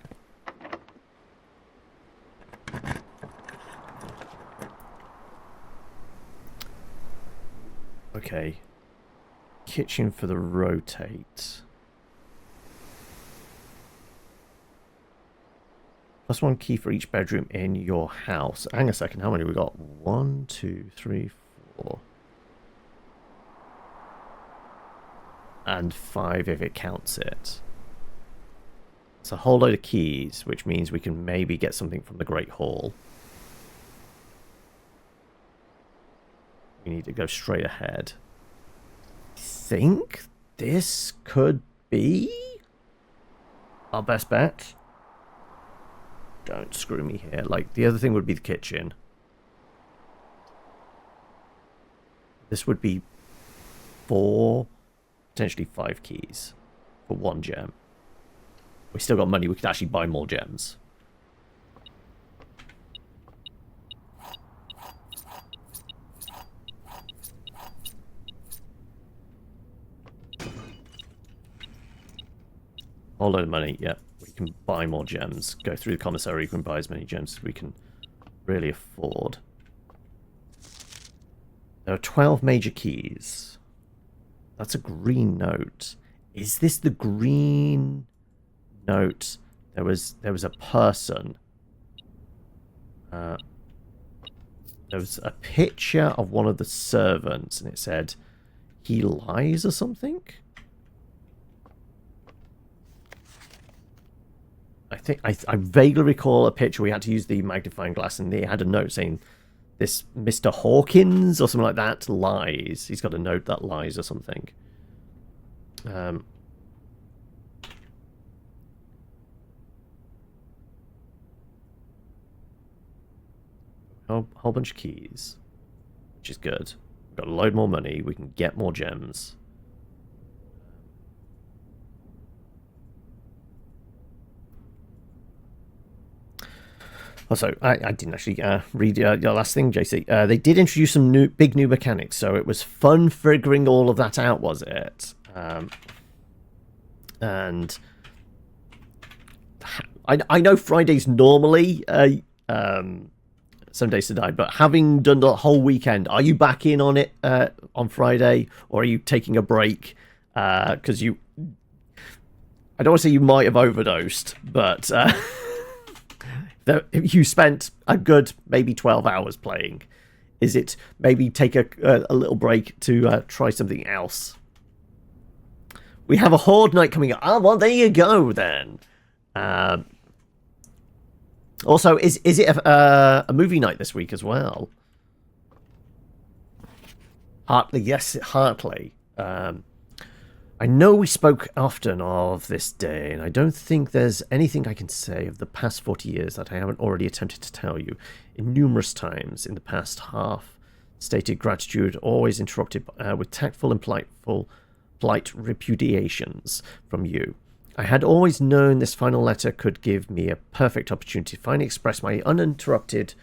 Okay. Kitchen for the rotate. Plus 1 key for each bedroom in your house. Hang a second, how many we got? 1, 2, 3, 4. And 5 if it counts it. It's a whole load of keys, which means we can maybe get something from the Great Hall. We need to go straight ahead. think this could be our best bet. Don't screw me here. Like, the other thing would be the kitchen. This would be 4, potentially 5 keys for 1 gem. We still got money. We could actually buy more gems. Whole load of money, yeah. We can buy more gems. Go through the commissary, we can buy as many gems as we can really afford. There are 12 major keys. That's a green note. Is this the green note? There was a person. There was a picture of one of the servants, and it said, "He lies" or something. I vaguely recall a picture we had to use the magnifying glass, and they had a note saying, "This Mr. Hawkins," or something like that, lies. He's got a note that lies or something. Whole bunch of keys, which is good. We've got a load more money. We can get more gems. Also, I didn't actually read your last thing, JC. They did introduce some big new mechanics, so it was fun figuring all of that out, was it? And I know Friday's normally some days to die, but having done the whole weekend, are you back in on it on Friday, or are you taking a break? Because I don't want to say you might have overdosed, but you spent a good maybe 12 hours playing. Is it maybe take a little break to try something else? We have a Horde night coming up. Oh, well, there you go then. Also, is it a movie night this week as well? Hartley, yes, Hartley. I know we spoke often of this day, and I don't think there's anything I can say of the past 40 years that I haven't already attempted to tell you in numerous times in the past half. Stated gratitude, always interrupted with tactful and polite repudiations from you. I had always known this final letter could give me a perfect opportunity to finally express my uninterrupted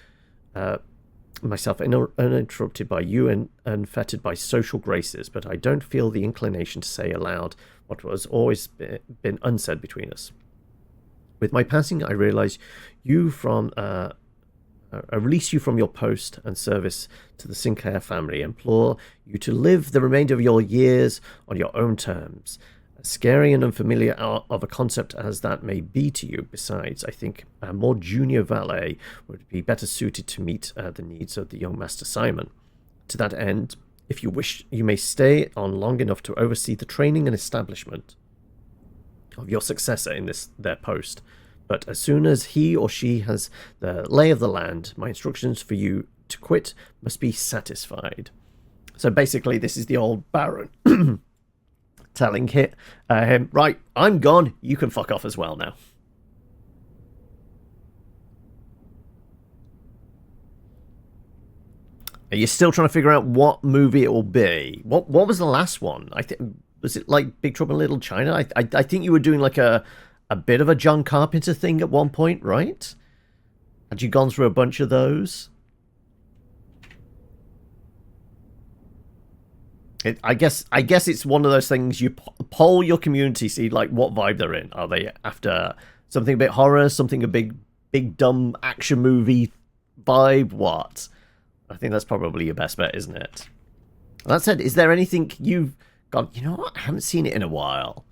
myself uninterrupted by you and unfettered by social graces, but I don't feel the inclination to say aloud what was always been unsaid between us. With my passing, I realize you from I release you from your post and service to the Sinclair family, implore you to live the remainder of your years on your own terms. Scary and unfamiliar of a concept as that may be to you, besides, I think a more junior valet would be better suited to meet the needs of the young Master Simon. To that end, if you wish, you may stay on long enough to oversee the training and establishment of your successor in their post. But as soon as he or she has the lay of the land, my instructions for you to quit must be satisfied. So basically, this is the old Baron telling him, right, I'm gone, you can fuck off as well now. Are you still trying to figure out what movie it will be? What was the last one? I think, was it like Big Trouble in Little China? I think you were doing like a bit of a John Carpenter thing at one point, right? Had you gone through a bunch of those? I guess it's one of those things you poll your community, see like what vibe they're in. Are they after something a bit horror, something a big dumb action movie vibe? What? I think that's probably your best bet, isn't it? That said, is there anything you've gone, you know what, I haven't seen it in a while?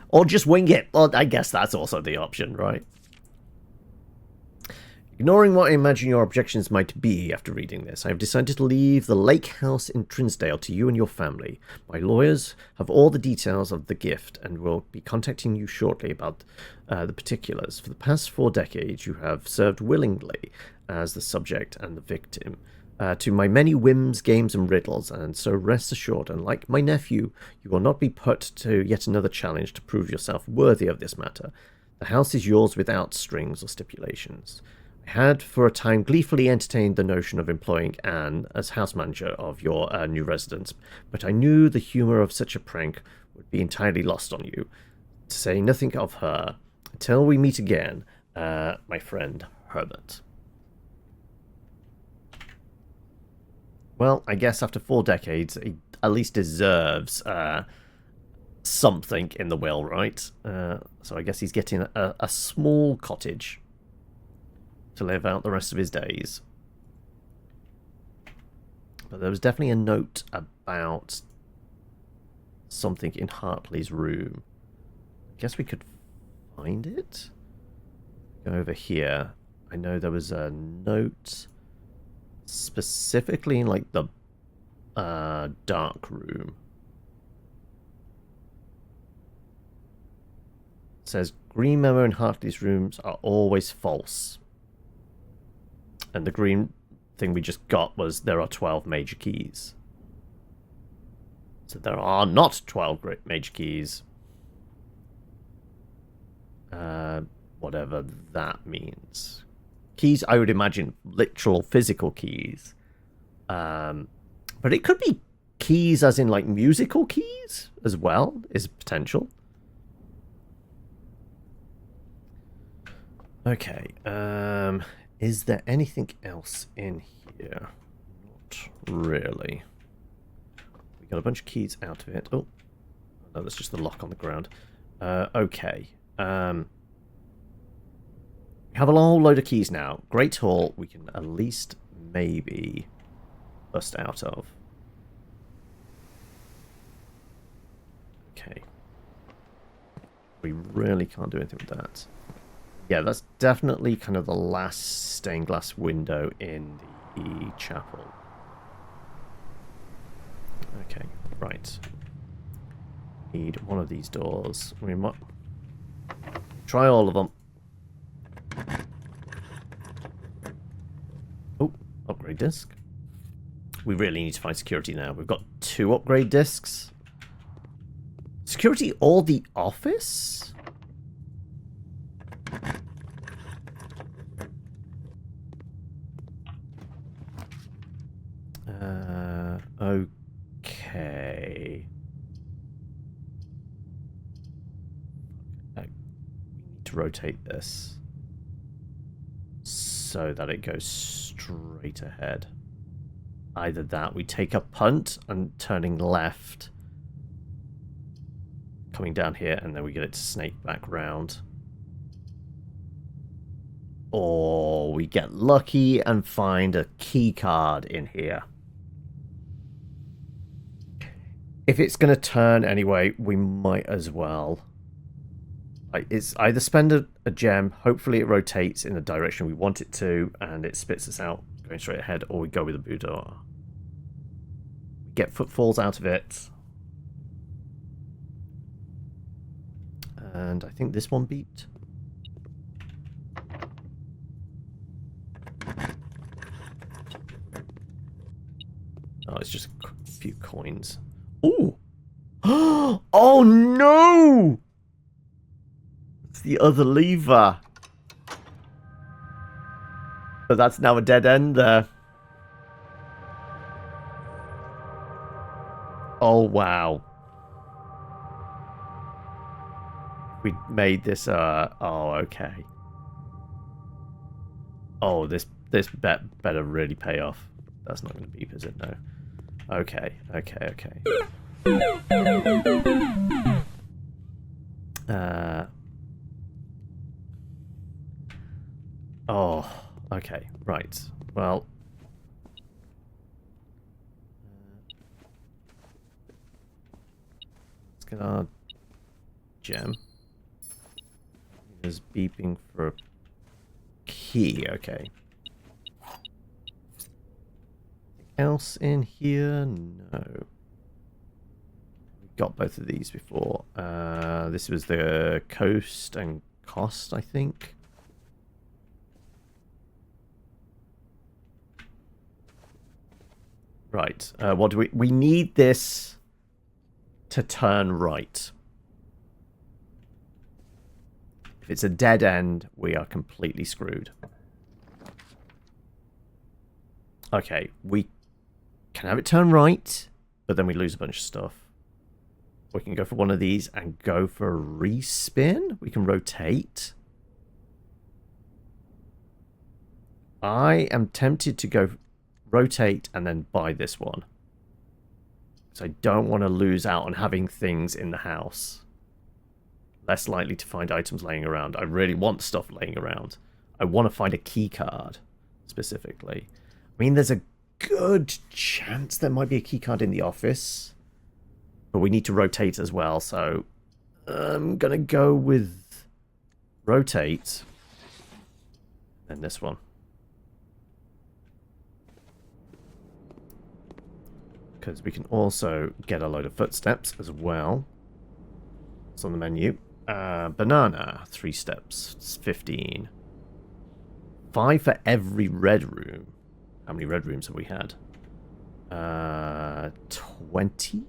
Or just wing it? Well, I guess that's also the option, right? Ignoring what I imagine your objections might be after reading this, I have decided to leave the lake house in Trinsdale to you and your family. My lawyers have all the details of the gift and will be contacting you shortly about the particulars. For the past 4 decades, you have served willingly as the subject and the victim. to my many whims, games, and riddles, and so rest assured, and like my nephew, you will not be put to yet another challenge to prove yourself worthy of this matter. The house is yours without strings or stipulations. I had for a time gleefully entertained the notion of employing Anne as house manager of your new residence, but I knew the humour of such a prank would be entirely lost on you, to say nothing of her. Until we meet again, my friend Herbert. Well, I guess after 4 decades, he at least deserves something in the will, right? So I guess he's getting a small cottage to live out the rest of his days. But there was definitely a note about something in Hartley's room. I guess we could find it. Go over here. I know there was a note specifically in like the dark room. It says green memo in Hartley's rooms are always false. And the green thing we just got was there are 12 major keys. So there are not 12 major keys. Whatever that means. Keys, I would imagine, literal physical keys. But it could be keys as in, like, musical keys as well, is potential. Okay, is there anything else in here? Not really. We got a bunch of keys out of it. Oh, no, that's just the lock on the ground. Okay. We have a whole load of keys now. Great Hall, we can at least maybe bust out of. Okay. We really can't do anything with that. Yeah, that's definitely kind of the last stained glass window in the chapel. Okay, right. Need one of these doors. We might try all of them. Oh, upgrade disc. We really need to find security now. We've got 2 upgrade discs. Security or the office? Okay. We need to rotate this so that it goes straight ahead. Either that, we take a punt and turning left, coming down here, and then we get it to snake back round. Or we get lucky and find a key card in here. If it's going to turn anyway, we might as well. It's either spend a gem, hopefully it rotates in the direction we want it to, and it spits us out going straight ahead, or we go with a boudoir. We get footfalls out of it. And I think this one beeped. Oh, it's just a few coins. Ooh! Oh no! It's the other lever. But that's now a dead end there. Oh wow. We made this oh okay. Oh, this bet better really pay off. That's not going to beep, is it? No. Okay. Oh, okay, right. Well, let's get our gem. There's beeping for a key, okay. Else in here? No. We've got both of these before. This was the coast and cost, I think. Right. What do we need this to turn right. If it's a dead end, we are completely screwed. Okay, we can have it turn right, but then we lose a bunch of stuff. We can go for one of these and go for a respin. We can rotate. I am tempted to go rotate and then buy this one. So I don't want to lose out on having things in the house. Less likely to find items laying around. I really want stuff laying around. I want to find a key card, specifically. I mean, there's a good chance there might be a key card in the office. But we need to rotate as well, so I'm going to go with rotate. And this one. Because we can also get a load of footsteps as well. It's on the menu. Banana, 3 steps. It's 15. 5 for every red room. How many red rooms have we had? 20?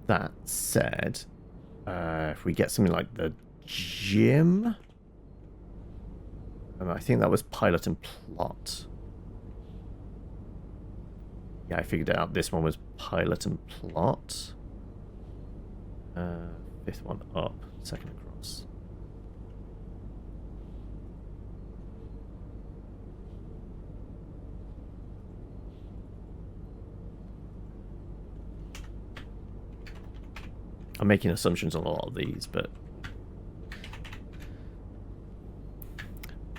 That said, if we get something like the gym... I think that was pilot and plot. Yeah, I figured it out. This one was pilot and plot. 5th one up, 2nd across. I'm making assumptions on a lot of these, but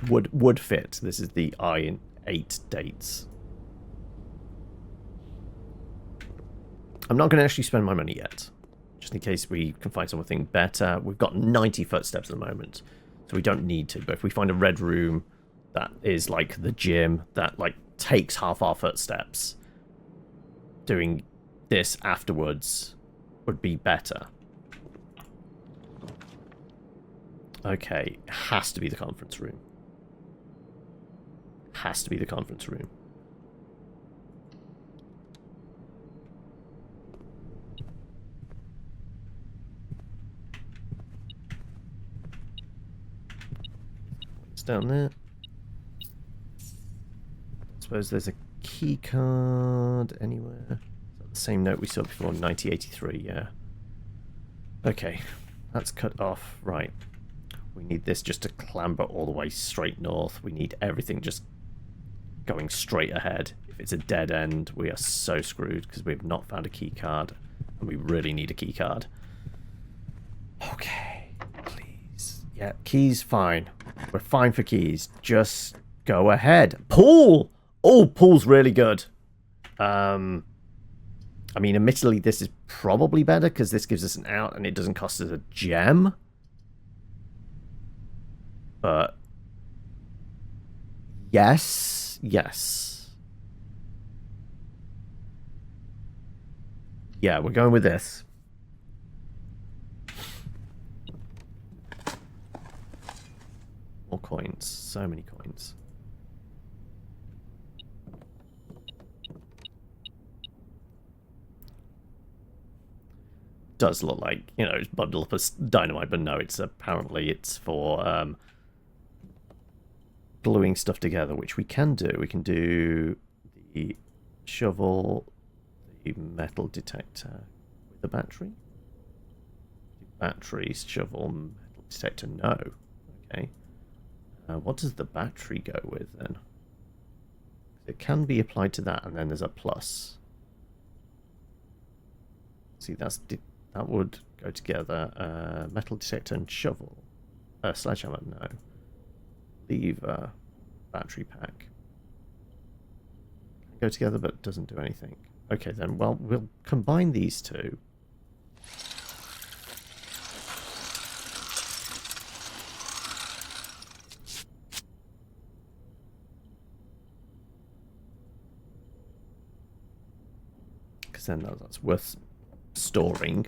would fit. This is the I-8 dates. I'm not going to actually spend my money yet, just in case we can find something better. We've got 90 footsteps at the moment, so we don't need to. But if we find a red room that is like the gym, that like takes half our footsteps, doing this afterwards would be better. Okay, it has to be the conference room. Has to be the conference room. It's down there. I suppose there's a key card anywhere. Is that the same note we saw before? 9083, yeah. Okay, that's cut off. Right. We need this just to clamber all the way straight north. We need everything just going straight ahead. If it's a dead end, we are so screwed because we've not found a key card and we really need a key card. Okay, please. Yeah, keys fine. We're fine for keys. Just go ahead. Pool! Oh, pool's really good. I mean, admittedly, this is probably better because this gives us an out and it doesn't cost us a gem. But yes, yes. Yeah, we're going with this. More coins. So many coins. Does look like, you know, it's bundled up as dynamite, but no, it's apparently it's for gluing stuff together, which we can do. We can do the shovel, the metal detector with the battery. Battery, shovel, metal detector, no. Okay. What does the battery go with then? It can be applied to that, and then there's a plus. See, that would go together. Metal detector and shovel. Sledgehammer, no. Lever, battery pack. Go together, but doesn't do anything. Okay, then, well, we'll combine these two. Because then that's worth storing.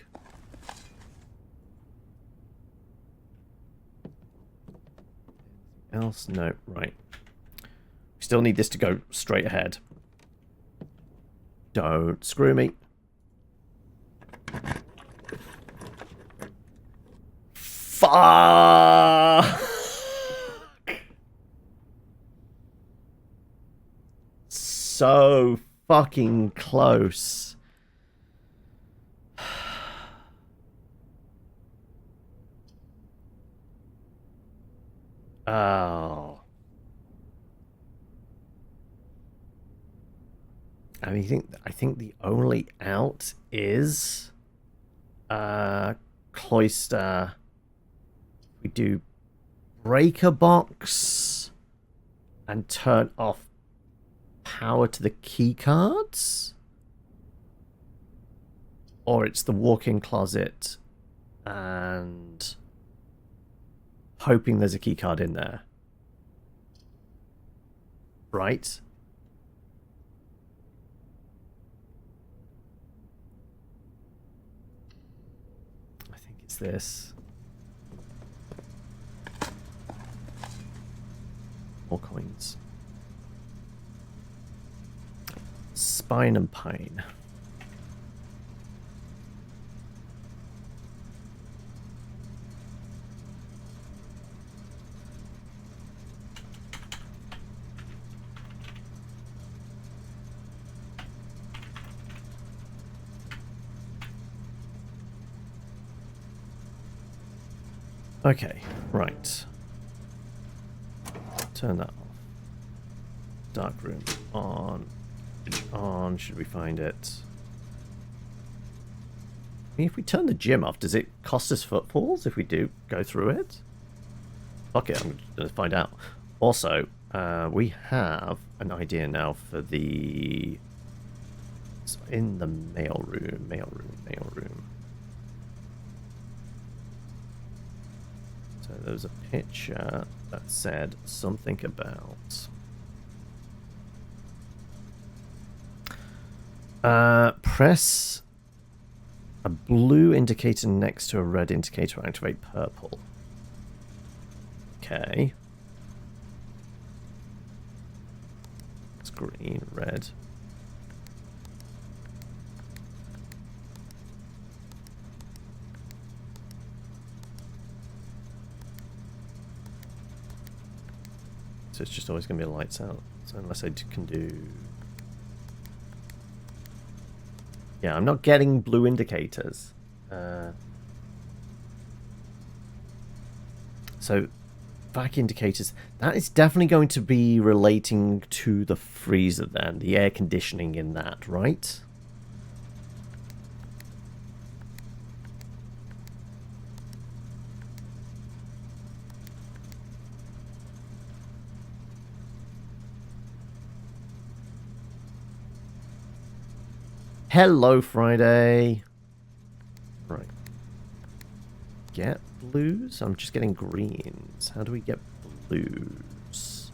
else? No, right. We still need this to go straight ahead. Don't screw me. Fuck! So fucking close. Oh. I think the only out is cloister. We do breaker box and turn off power to the key cards, or it's the walk-in closet and hoping there's a key card in there, right? I think it's this. More coins. Spine and Pine. Okay, right. Turn that off. Dark room on. On. Should we find it? I mean, if we turn the gym off, does it cost us footfalls if we do go through it? Fuck it, I'm going to find out. Also, we have an idea now for the... It's in the mail room. So there was a picture that said something about... press a blue indicator next to a red indicator to activate purple. Okay. It's green, red. So it's just always going to be lights out. So unless I can do... Yeah, I'm not getting blue indicators. So, back indicators. That is definitely going to be relating to the freezer then. The air conditioning in that, right? Hello, Friday. Right. Get blues? I'm just getting greens. How do we get blues?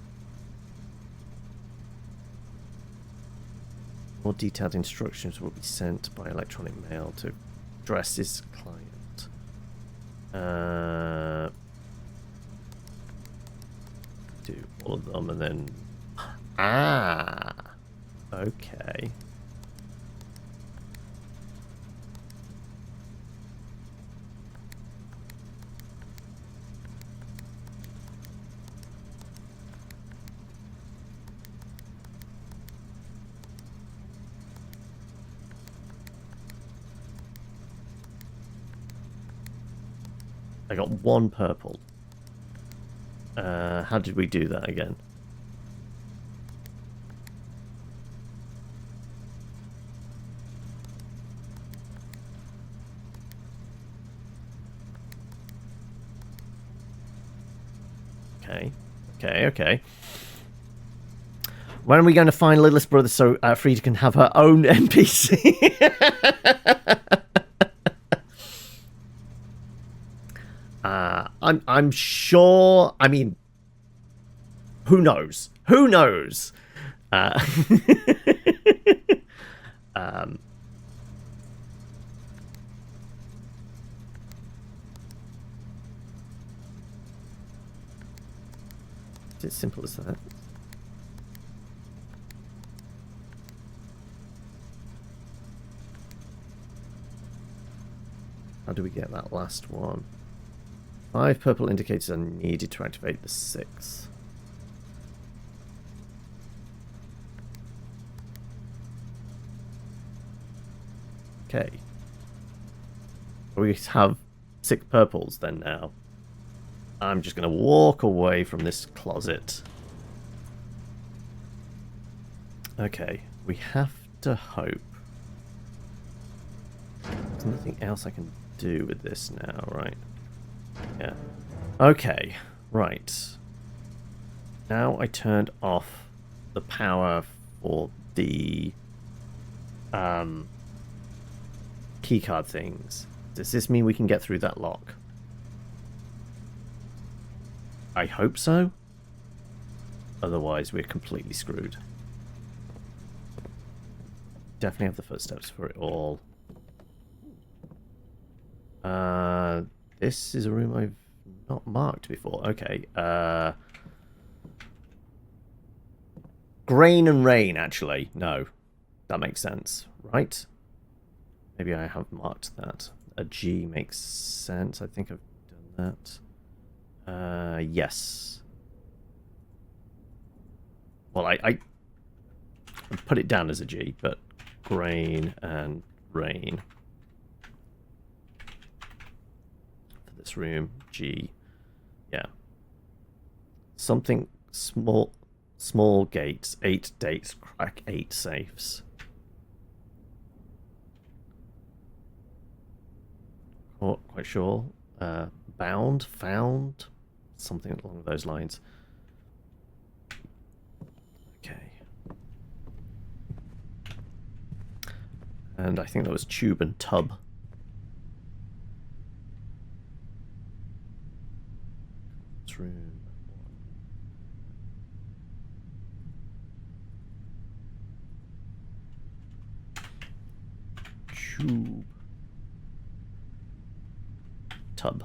More detailed instructions will be sent by electronic mail to address this client. Do all of them and then... Ah! Okay. I got one purple. How did we do that again? Okay. When are we going to find Littlest Brother so Frida can have her own NPC? I'm sure. I mean, who knows? Who knows? it simple as that? How do we get that last one? 5 purple indicators are needed to activate the 6th. Okay. We have 6 purples then now. I'm just going to walk away from this closet. Okay, we have to hope. There's nothing else I can do with this now, right? Yeah. Okay, right. Now I turned off the power for the keycard things. Does this mean we can get through that lock? I hope so. Otherwise, we're completely screwed. Definitely have the footsteps for it all. This is a room I've not marked before. Okay. Grain and rain, actually. No. That makes sense, right? Maybe I have marked that. A G makes sense. I think I've done that. Yes. Well, I put it down as a G, but grain and rain. For this room, G. Yeah. Something small gates, 8 dates, crack 8 safes. Not quite sure. Bound, found, something along those lines. Okay. And I think that was tube and tub. This room. Tube. Tub.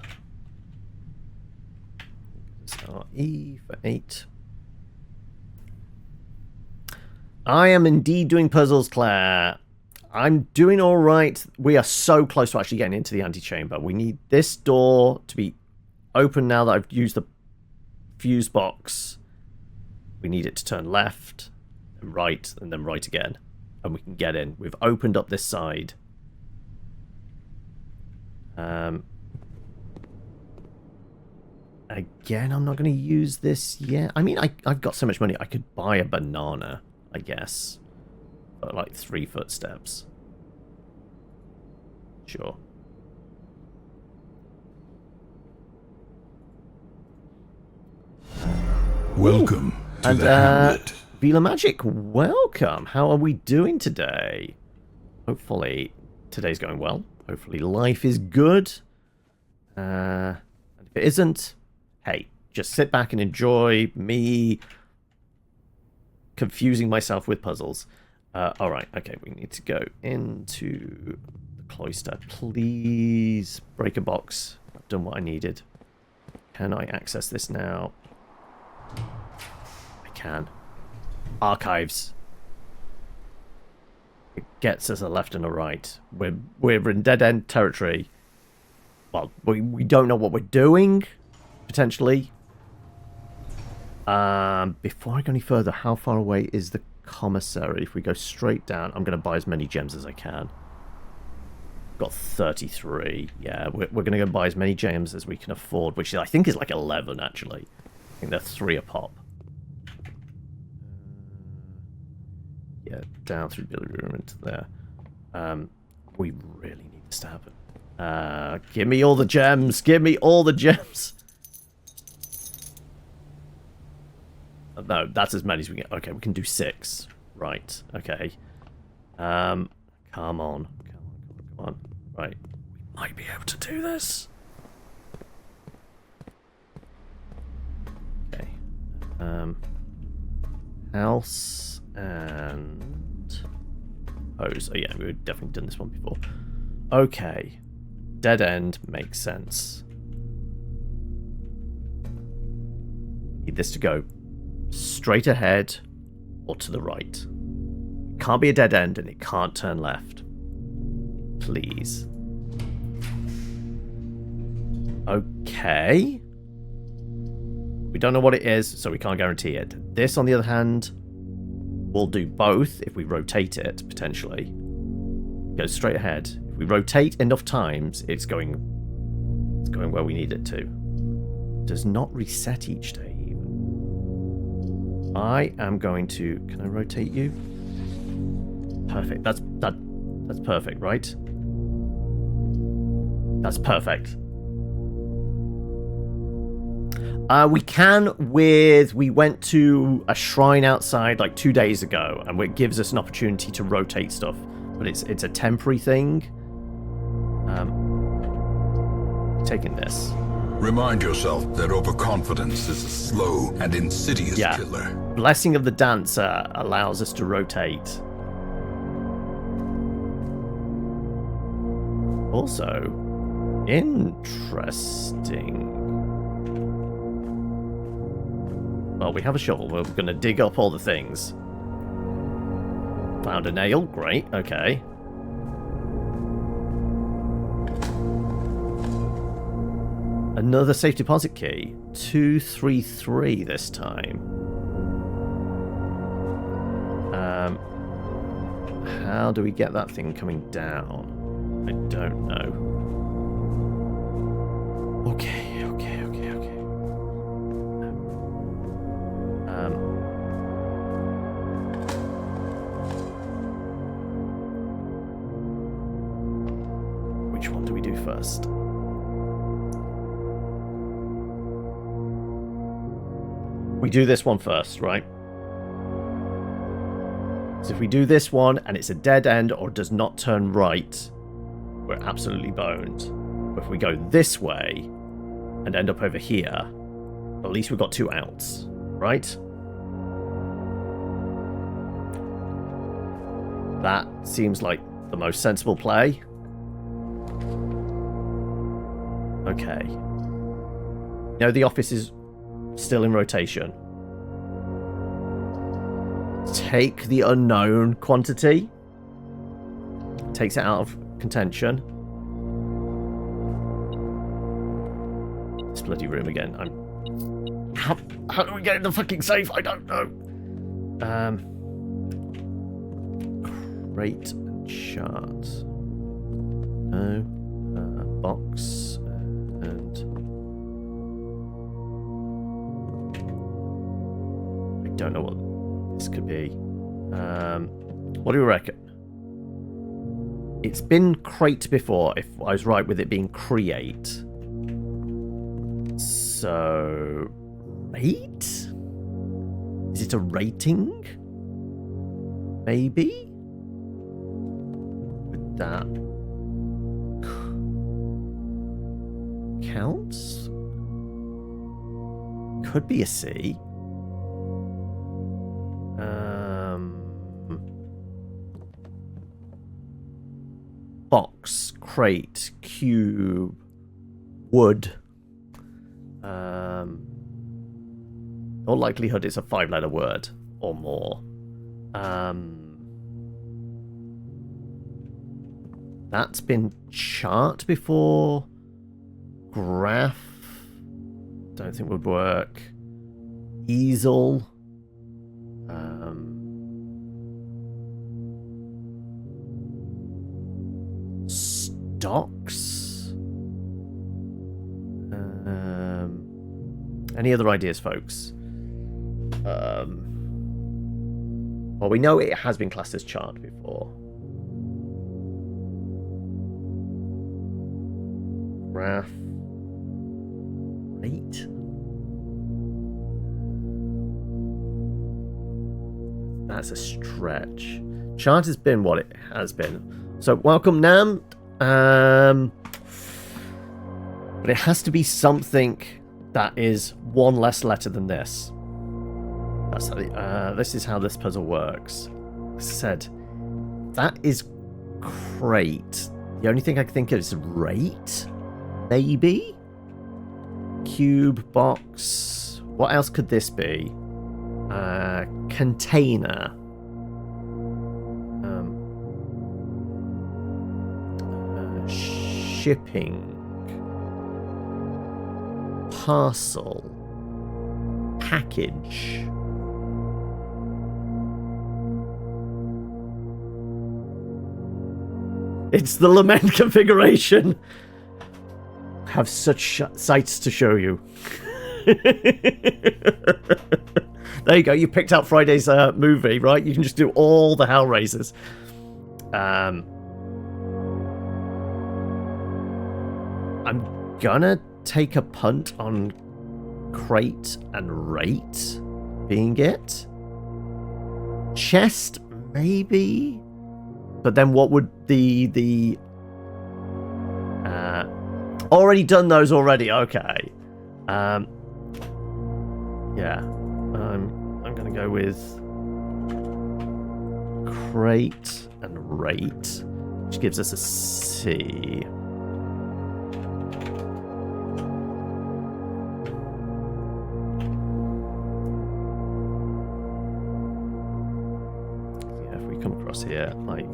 E for 8. I am indeed doing puzzles, Claire. I'm doing all right. We are so close to actually getting into the antechamber. We need this door to be open now that I've used the fuse box. We need it to turn left, and then right again. And we can get in. We've opened up this side. Again, I'm not going to use this yet. I mean, I've got so much money. I could buy a banana, I guess. But like 3 footsteps. Sure. Welcome to the Hamlet. Vila Magic, welcome. How are we doing today? Hopefully today's going well. Hopefully life is good. And if it isn't, hey, just sit back and enjoy me confusing myself with puzzles. Alright, okay, we need to go into the cloister. Please break a box. I've done what I needed. Can I access this now? I can. Archives. It gets us a left and a right. We're in dead-end territory. Well, we don't know what we're doing, potentially. Before I go any further, how far away is the commissary? If we go straight down, I'm going to buy as many gems as I can. Got 33. Yeah, we're going to go buy as many gems as we can afford, which I think is like 11, actually. I think they're 3 a pop. Yeah, down through Billy Room into there. We really need this to happen. Give me all the gems! Give me all the gems! No, that's as many as we get. Okay, we can do 6. Right, okay. Come on. Come on. Right. We might be able to do this. Okay. House and hose. Oh yeah, we've definitely done this one before. Okay. Dead end makes sense. Need this to go straight ahead or to the right. It can't be a dead end and it can't turn left. Please. Okay. We don't know what it is, so we can't guarantee it. This, on the other hand, will do both if we rotate it, potentially. It goes straight ahead. If we rotate enough times, it's going where we need it to. It does not reset each day, even. I am going to... Can I rotate you? Perfect. That's perfect, right? That's perfect. We went to a shrine outside like 2 days ago, and it gives us an opportunity to rotate stuff, but it's a temporary thing. Taking this. Remind yourself that overconfidence is a slow and insidious killer. Blessing of the Dancer allows us to rotate. Also, interesting. Well, we have a shovel. We're going to dig up all the things. Found a nail. Great. Okay. Another safe deposit key. 233 this time. How do we get that thing coming down? I don't know. Okay. Which one do we do first? We do this one first, right? So if we do this one and it's a dead end or does not turn right, we're absolutely boned. But if we go this way and end up over here, at least we've got 2 outs, right? That seems like the most sensible play. Okay. No, the office is still in rotation. Take the unknown quantity. Takes it out of contention. This bloody room again. How do we get in the fucking safe? I don't know. Crate and shards. No. Box and... I don't know what this could be. What do we reckon? It's been crate before, if I was right with it being create. So... rate? Is it a rating? Maybe? Would that... counts? Could be a C. Box, crate, cube, wood. All likelihood it's a 5-letter word or more. That's been chart before. Graph. Don't think would work. Easel. Stocks. Any other ideas, folks? Well, we know it has been classed as chart before. Graph. Rate. That's a stretch. Chart has been what it has been. So, welcome, Nam. But it has to be something that is one less letter than this. That's how this is how this puzzle works. As I said, that is crate. The only thing I can think of is rate, maybe. Cube, box. What else could this be? Container. Shipping. Parcel. Package. It's the lament configuration. I have such sights to show you. There you go. You picked out Friday's movie, right? You can just do all the Hellraisers. I'm gonna take a punt on crate and rate being it. Chest, maybe. But then what would the already done those already, okay. Yeah. I'm gonna go with crate and rate, which gives us a C. Yeah, if we come across here, like,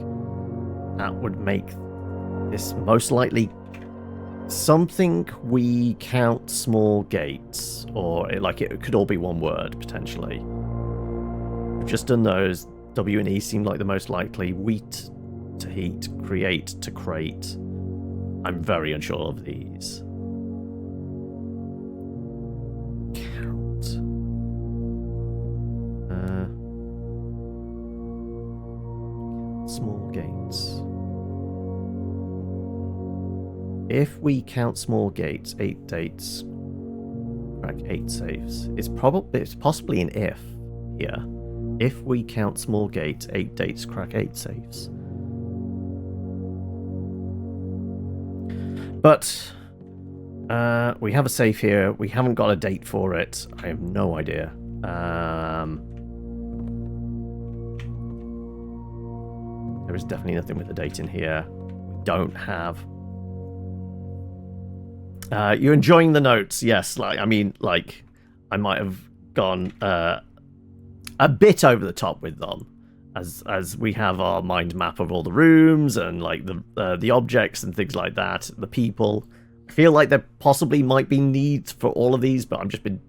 that would make this most likely something we count small gates, or it could all be one word potentially. We've just done those. W and E seem like the most likely. Wheat to heat, create to crate. I'm very unsure of these. Count. Small gates. If we count small gates, 8 dates, crack 8 safes. It's possibly an if here. If we count small gates, 8 dates, crack 8 safes. But we have a safe here. We haven't got a date for it. I have no idea. There is definitely nothing with a date in here. We don't have. You're enjoying the notes, yes. I might have gone a bit over the top with them, as we have our mind map of all the rooms and like the objects and things like that. The people. I feel like there possibly might be needs for all of these, but I've just been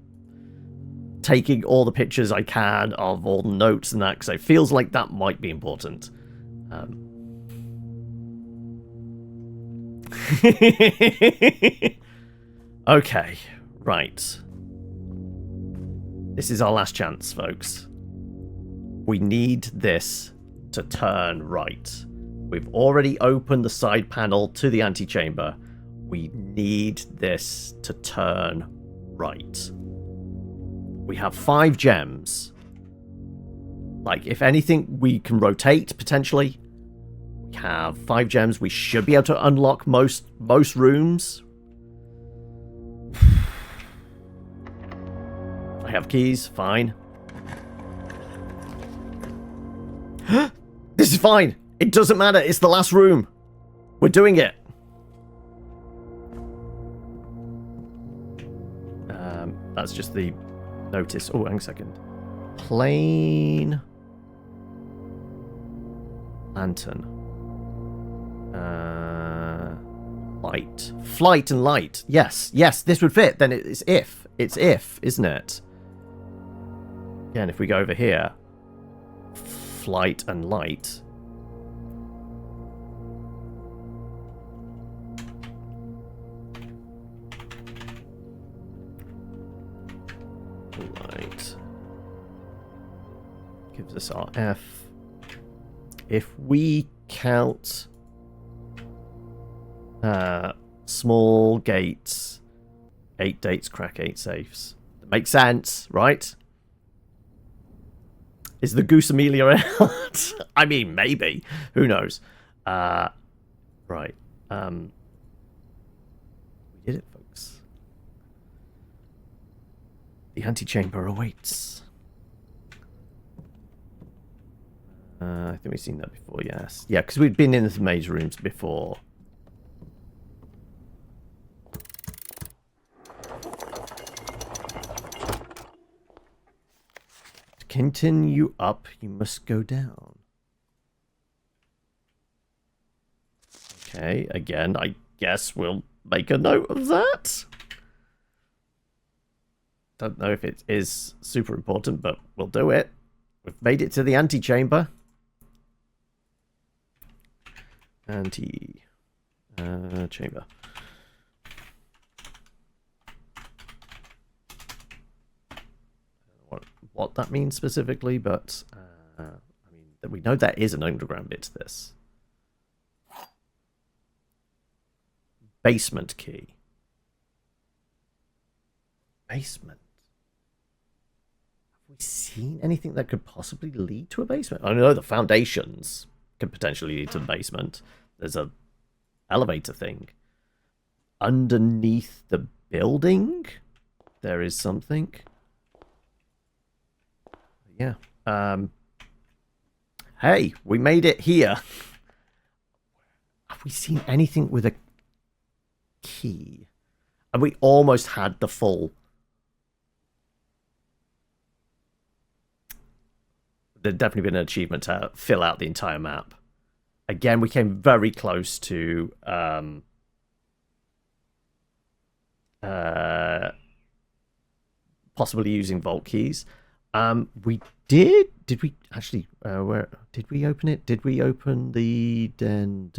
taking all the pictures I can of all the notes and that because it feels like that might be important. Okay, right. This is our last chance, folks. We need this to turn right. We've already opened the side panel to the antechamber. We need this to turn right. We have 5 gems. Like, if anything, we can rotate, potentially. We have 5 gems. We should be able to unlock most rooms. I have keys, fine. This is fine. It doesn't matter. It's the last room. We're doing it. That's just the notice. Oh, hang on a second. Plain lantern. Light. Flight and light. Yes, this would fit. Then it's if. It's if, isn't it? Again, if we go over here, flight and light. Light gives us our F. If we count small gates, 8 dates, crack 8 safes. That makes sense, right? Is the goose Amelia out? I mean, maybe. Who knows? Right. We did it, folks. The antechamber awaits. I think we've seen that before, yes. Yeah, because we've been in the maze rooms before. continue up, you must go down. Okay, again, I guess we'll make a note of that. Don't know if it is super important, but we'll do it. We've made it to the antechamber. Chamber. What that means specifically, but I mean, we know there is an underground bit to this. Basement key. Basement. Have we seen anything that could possibly lead to a basement? I know the foundations could potentially lead to the basement. There's a elevator thing. Underneath the building, there is something. Yeah. Hey, we made it here. Have we seen anything with a key? And we almost had the full. There'd definitely been an achievement to fill out the entire map. Again, we came very close to possibly using vault keys. We did we actually where did we open it? Did we open the den?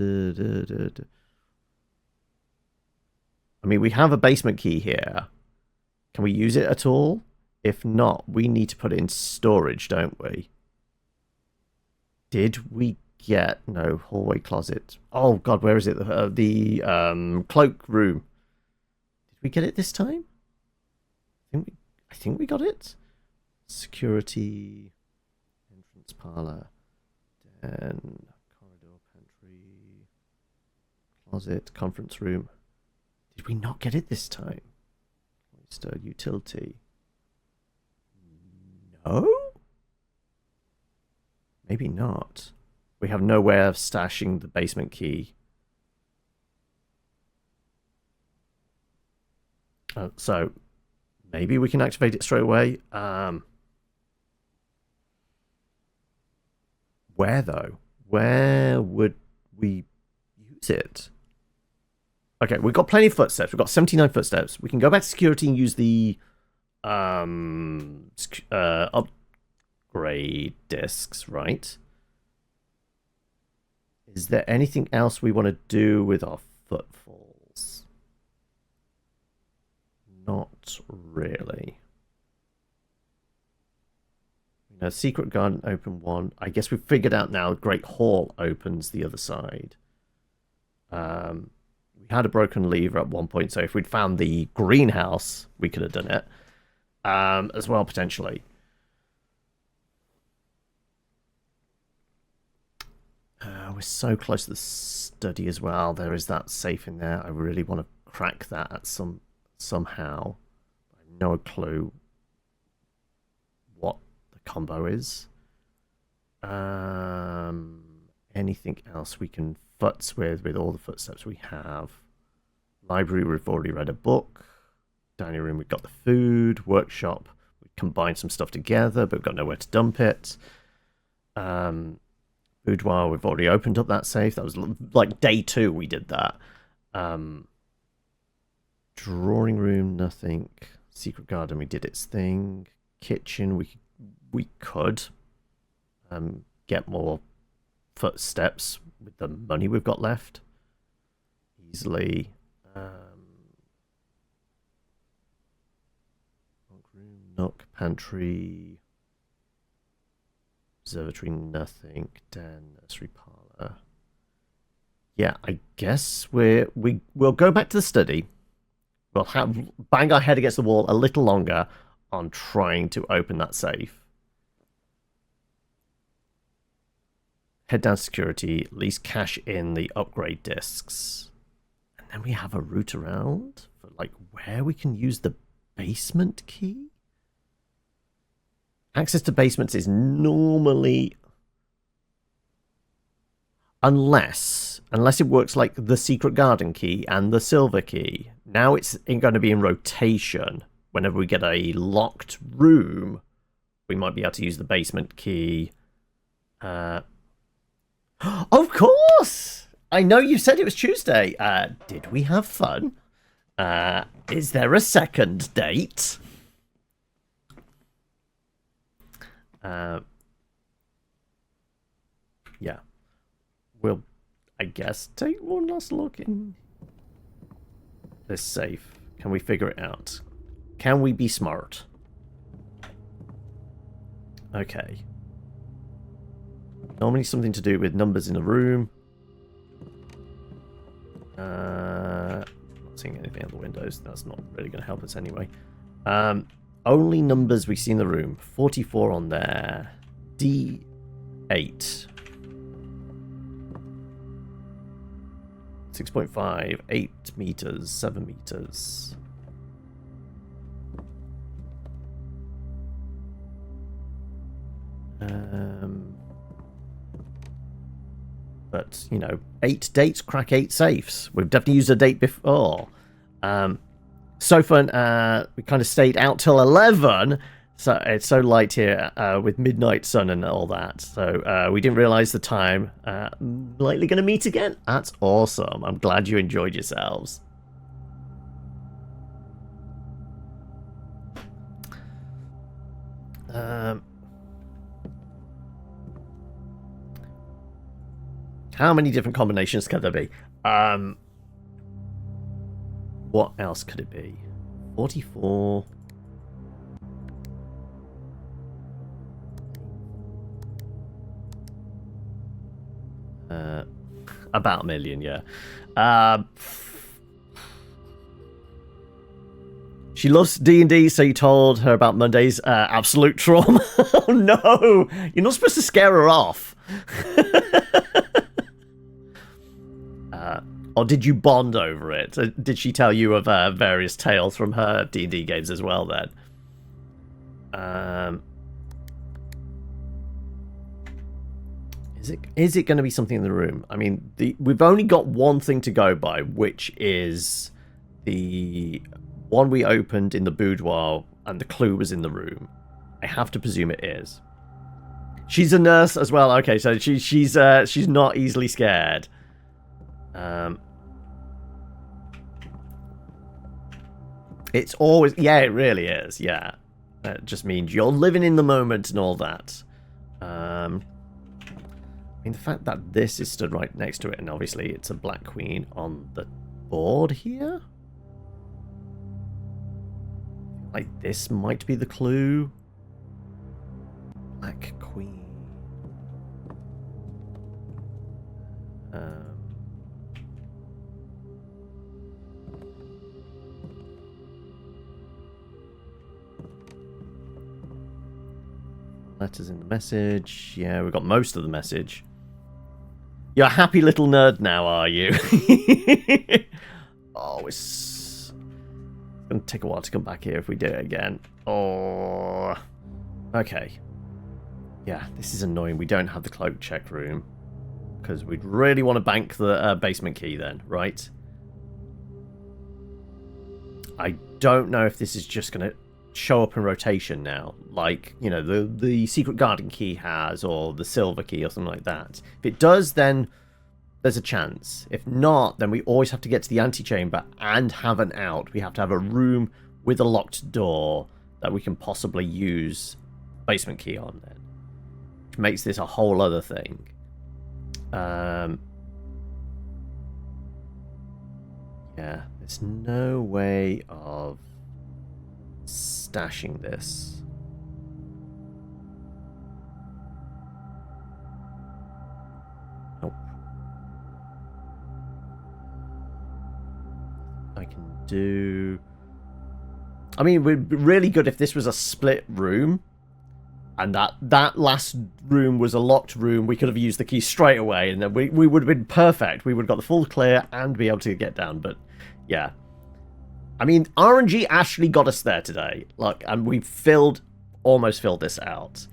I mean, we have a basement key here. Can we use it at all? If not, we need to put it in storage, don't we? Did we get no hallway closet? Oh god, where is it? The cloak room. Did we get it this time? I think we got it. Security, entrance parlor, den, corridor, pantry, closet, conference room. Did we not get it this time? Cloister, utility. No? Maybe not. We have no way of stashing the basement key. So maybe we can activate it straight away. Where though? Where would we use it? Okay, we've got plenty of footsteps. We've got 79 footsteps. We can go back to security and use the upgrade discs, right? Is there anything else we want to do with our footfalls? Not really. Secret garden open one. I guess we've figured out now Great Hall opens the other side. We had a broken lever at one point, so if we'd found the greenhouse, we could have done it. As well, potentially. We're so close to the study as well. There is that safe in there. I really want to crack that at somehow. I have no clue what the combo is. Anything else we can futz with all the footsteps we have? Library, we've already read a book. Dining room, we've got the food. Workshop, we combined some stuff together, but we've got nowhere to dump it. Boudoir, we've already opened up that safe. That was like day 2 we did that. Drawing room, nothing. Secret garden, we did its thing. Kitchen, we could get more footsteps with the money we've got left easily. Room, nook, pantry, observatory, nothing. Den, nursery parlor. Yeah, I guess we'll go back to the study. We'll bang our head against the wall a little longer on trying to open that safe. Head down to security, at least cash in the upgrade discs. And then we have a route around for like where we can use the basement key. Access to basements is normally, unless it works like the secret garden key and the silver key. Now it's going to be in rotation. Whenever we get a locked room, we might be able to use the basement key. Of course! I know you said it was Tuesday. Did we have fun? Is there a second date? Yeah. We'll, I guess, take one last look in this safe. Can we figure it out? Can we be smart? Okay. Normally something to do with numbers in the room. Not seeing anything out the windows. That's not really going to help us anyway. Only numbers we see in the room. 44 on there. D8. 6.5. 8 meters. 7 meters. But, you know, 8 dates crack 8 safes. We've definitely used a date before. So fun, we kind of stayed out till 11. So it's so light here with midnight sun and all that. So we didn't realise the time. Likely going to meet again. That's awesome. I'm glad you enjoyed yourselves. How many different combinations can there be? What else could it be? 44. About a million, yeah. She loves D&D, so you told her about Monday's absolute trauma. Oh no! You're not supposed to scare her off. Or did you bond over it? Did she tell you of various tales from her D&D games as well then? Is it going to be something in the room? I mean, we've only got one thing to go by, which is the one we opened in the boudoir, and the clue was in the room. I have to presume it is. She's a nurse as well. Okay, so she's not easily scared. It's always, yeah, it really is. Yeah, it just means you're living in the moment and all that. I mean, the fact that this is stood right next to it, and obviously it's a Black Queen on the board here. Like, this might be the clue. Black Queen. Letters in the message. Yeah, we've got most of the message. You're a happy little nerd now, are you? Oh, it's going to take a while to come back here if we do it again. Oh. Okay. Yeah, this is annoying. We don't have the cloak check room. Because we'd really want to bank the basement key then, right? I don't know if this is just going to show up in rotation now, like, you know, the secret garden key has, or the silver key or something like that. If it does, then there's a chance. If not, then we always have to get to the antechamber and have an out. We have to have a room with a locked door that we can possibly use basement key on then, which makes this a whole other thing. Yeah, there's no way of stashing this. Nope. I can do... I mean, it would be really good if this was a split room, and that last room was a locked room. We could have used the key straight away, and then we would have been perfect. We would have got the full clear and be able to get down, but yeah. I mean, RNG actually got us there today. Like, and we almost filled this out.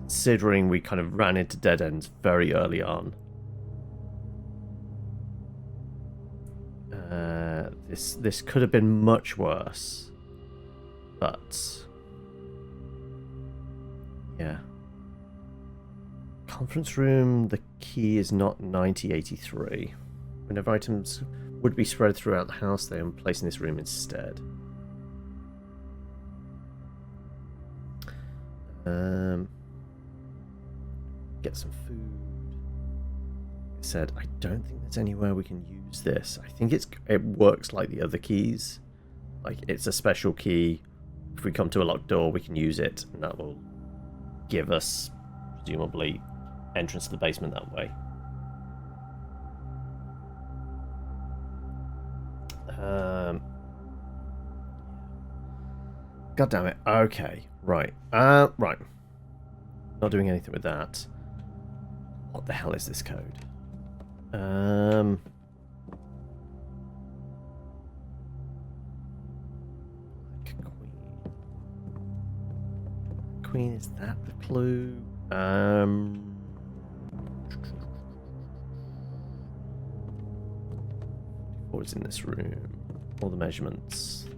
Considering we kind of ran into dead ends very early on. This could have been much worse. But yeah. Conference room, the key is not 9083. Whenever items would be spread throughout the house, they are placed in this room instead. Get some food. I said, I don't think there's anywhere we can use this. I think it works like the other keys. Like, it's a special key. If we come to a locked door, we can use it, and that will give us, presumably, entrance to the basement that way. God damn it. Okay. Right. Right. Not doing anything with that. What the hell is this code? Queen, is that the clue? What's in this room? All the measurements.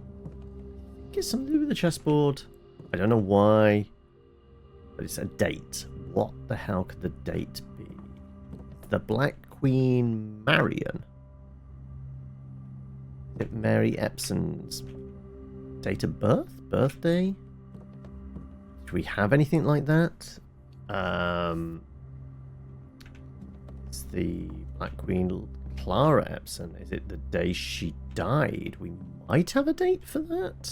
Get something to do with the chessboard. I don't know why, but it's a date. What the hell could the date be? The Black Queen Marion. Is it Mary Epson's date of birth? Birthday? Do we have anything like that? It's the Black Queen Clara Epson. Is it the day she died? We might have a date for that.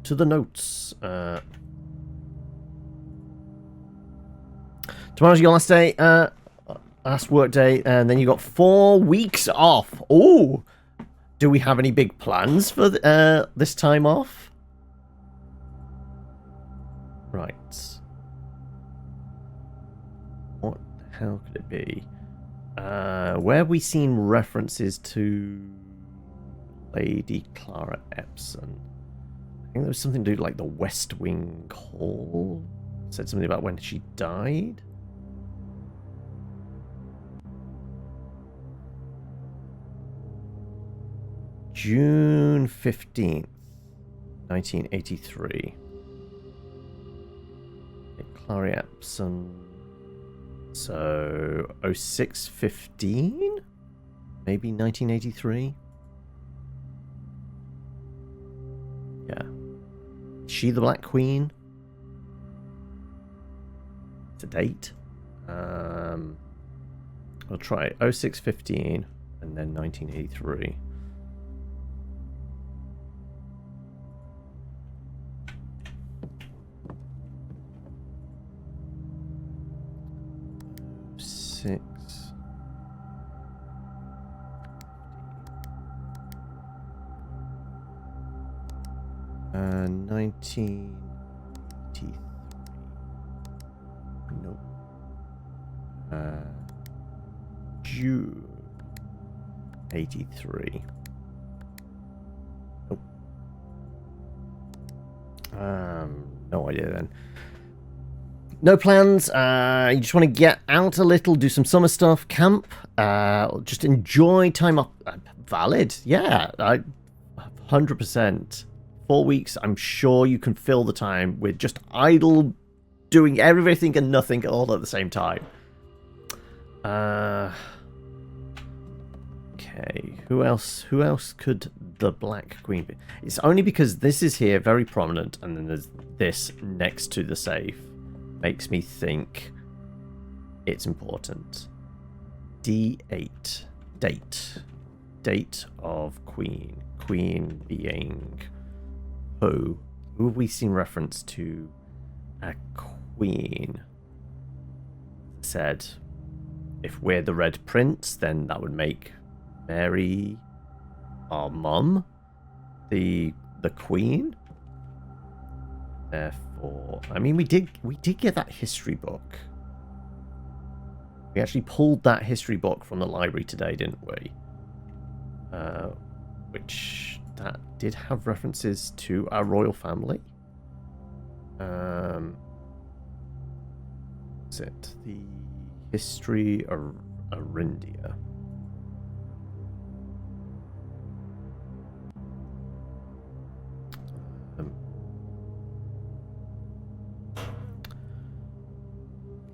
To the notes. Tomorrow's your last day, last work day, and then you got 4 weeks off. Oh, do we have any big plans for this time off? Right. What the hell could it be? Where have we seen references to Lady Clara Epson? I think there was something to do like the West Wing Hall. Said something about when she died. June 15th, 1983. Clara Epson. So, 0615? Maybe 1983? Yeah. Is she the Black Queen? It's a date. I'll try 0615 and then 1983. Six. 1983. Nope. June 83. Nope. No idea then. No plans. You just want to get out a little, do some summer stuff, camp, just enjoy time off. Valid. Yeah, 100%. 4 weeks, I'm sure you can fill the time with just idle, doing everything and nothing all at the same time. Okay, who else could the Black Queen be? It's only because this is here, very prominent, and then there's this next to the safe. Makes me think it's important. D8. Date of Queen. Queen being who? Who have we seen reference to a queen? Said, if we're the Red Prince, then that would make Mary, our mum, the queen. Therefore, I mean, we did get that history book. We actually pulled that history book from the library today, didn't we? Which that did have references to our royal family. Is it the history of Arindia?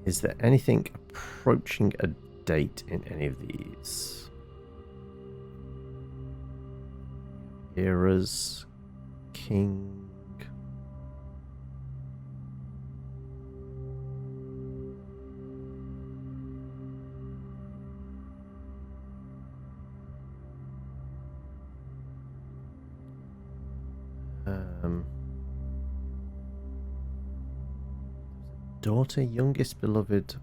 Is there anything approaching a date in any of these? Eras, king. Daughter, youngest beloved,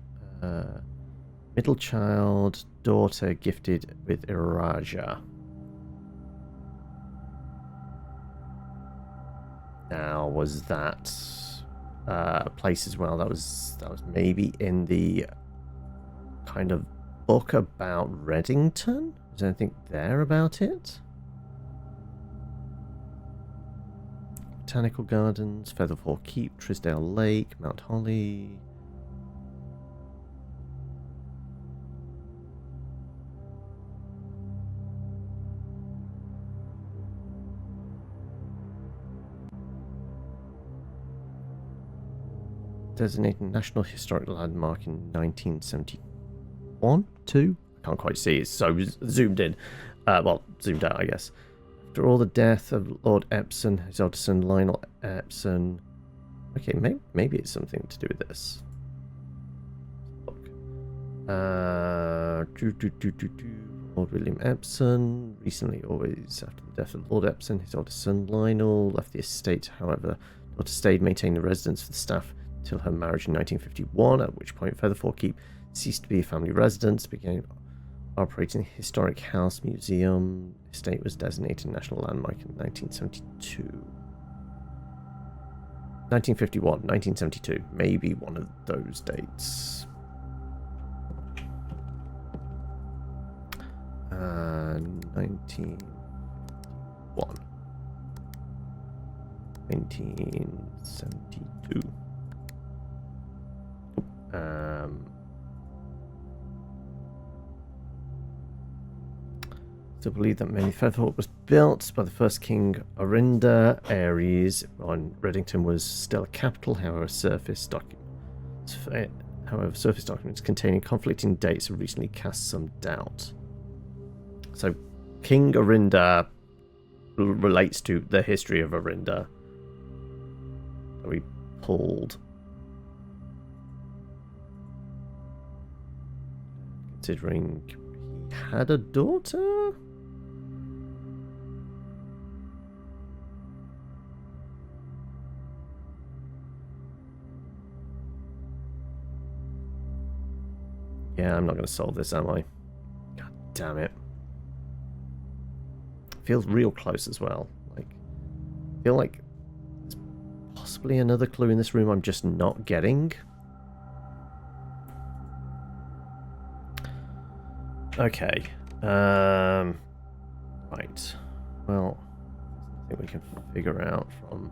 middle child, daughter gifted with Iraja. Now, was that a place as well? That was maybe in the kind of book about Reddington? Is there anything there about it? Botanical Gardens, Featherfall Keep, Trisdale Lake, Mount Holly. Designated National Historic Landmark in 1971? 2? I can't quite see. It's so zoomed in. Well, zoomed out, I guess. After all the death of Lord Epsom, his older son Lionel Epsom. Okay, maybe it's something to do with this. Look. Lord William Epsom. Recently, always after the death of Lord Epsom, his older son Lionel left the estate. However, daughter stayed maintaining the residence for the staff till her marriage in 1951, at which point Featherfall Keep ceased to be a family residence, began operating a historic house museum. The estate was designated National Landmark in 1972. 1951, 1972, maybe one of those dates. 1951. 1972. To believe that many Featherfall was built by the first king Orinda Ares when Reddington was still a capital. However, surface documents containing conflicting dates have recently cast some doubt. So, King Orinda relates to the history of Orinda. So we pulled. Considering he had a daughter? Yeah, I'm not going to solve this, am I? God damn it. Feels real close as well. Like, I feel like there's possibly another clue in this room I'm just not getting. Okay. Right. Well, I think we can figure out from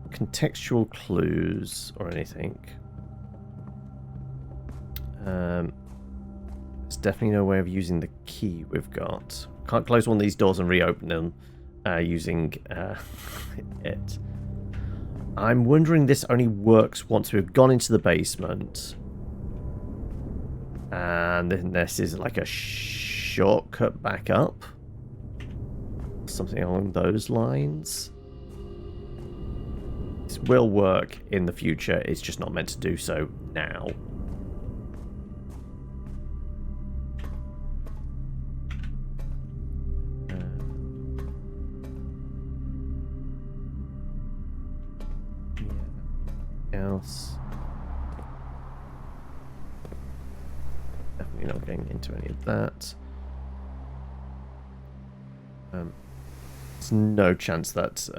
contextual clues or anything. There's definitely no way of using the key we've got. Can't close one of these doors and reopen them using it. I'm wondering this only works once we've gone into the basement. And then this is like a shortcut back up. Something along those lines. This will work in the future. It's just not meant to do so now. Else. Definitely not getting into any of that. There's no chance that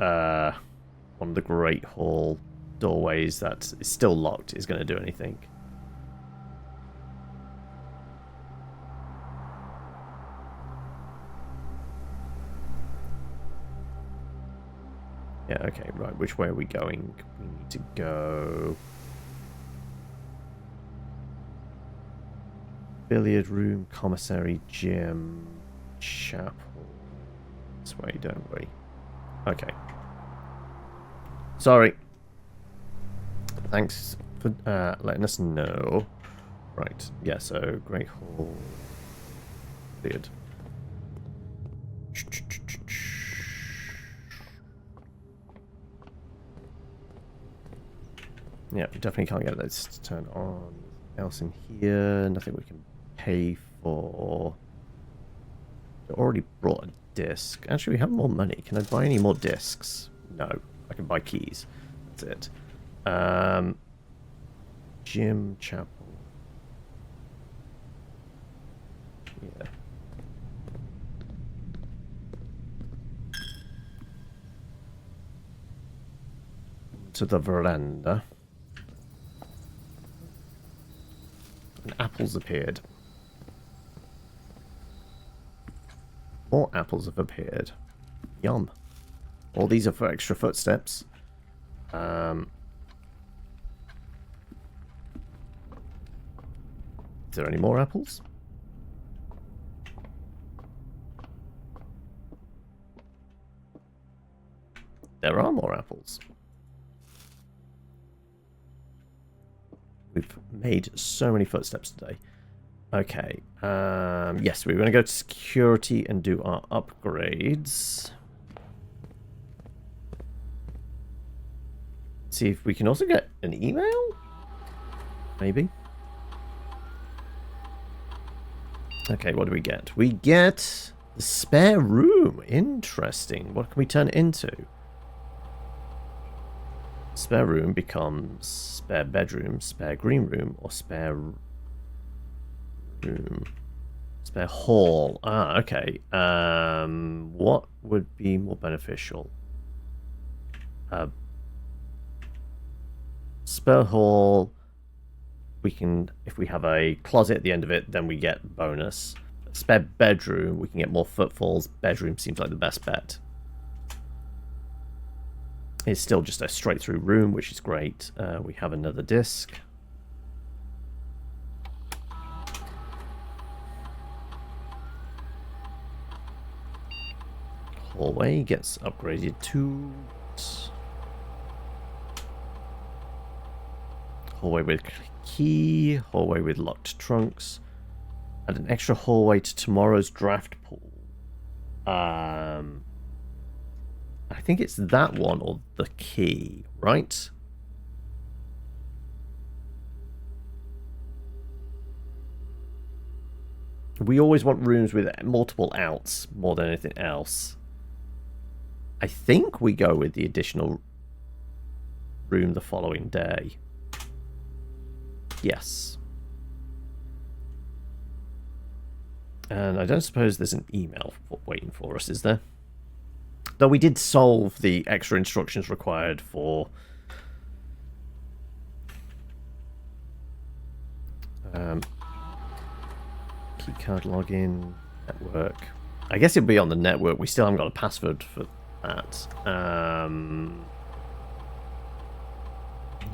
one of the Great Hall doorways that is still locked is going to do anything. Yeah, okay, right. Which way are we going? We need to go... billiard room, commissary, gym, chapel. This way, don't we? Okay. Sorry. Thanks for for letting us know. Right, yeah, so Great Hall cleared. Yeah, we definitely can't get this to turn on. Else in here, nothing we can pay for. I already brought a disc. Actually, we have more money. Can I buy any more discs? No, I can buy keys. That's it. Gym, chapel. Yeah. To the veranda. And apples appeared. More apples have appeared. Yum. All these are for extra footsteps. Is there any more apples? There are more apples. We've made so many footsteps today. Okay. Yes, we're going to go to security and do our upgrades. See if we can also get an email? Maybe. Okay, what do we get? We get the spare room. Interesting. What can we turn it into? Spare room becomes spare bedroom, spare green room, or spare room. Spare hall. Ah, okay. What would be more beneficial? Spare hall. We can, if we have a closet at the end of it, then we get bonus. Spare bedroom, we can get more footfalls. Bedroom seems like the best bet. It's still just a straight through room, which is great. We have another disc. Hallway gets upgraded to hallway with key, hallway with locked trunks, and an extra hallway to tomorrow's draft pool. I think it's that one or the key, right? We always want rooms with multiple outs more than anything else. I think we go with the additional room the following day. Yes. And I don't suppose there's an email waiting for us, is there? Though we did solve the extra instructions required for keycard login, network. I guess it'll be on the network. We still haven't got a password for that.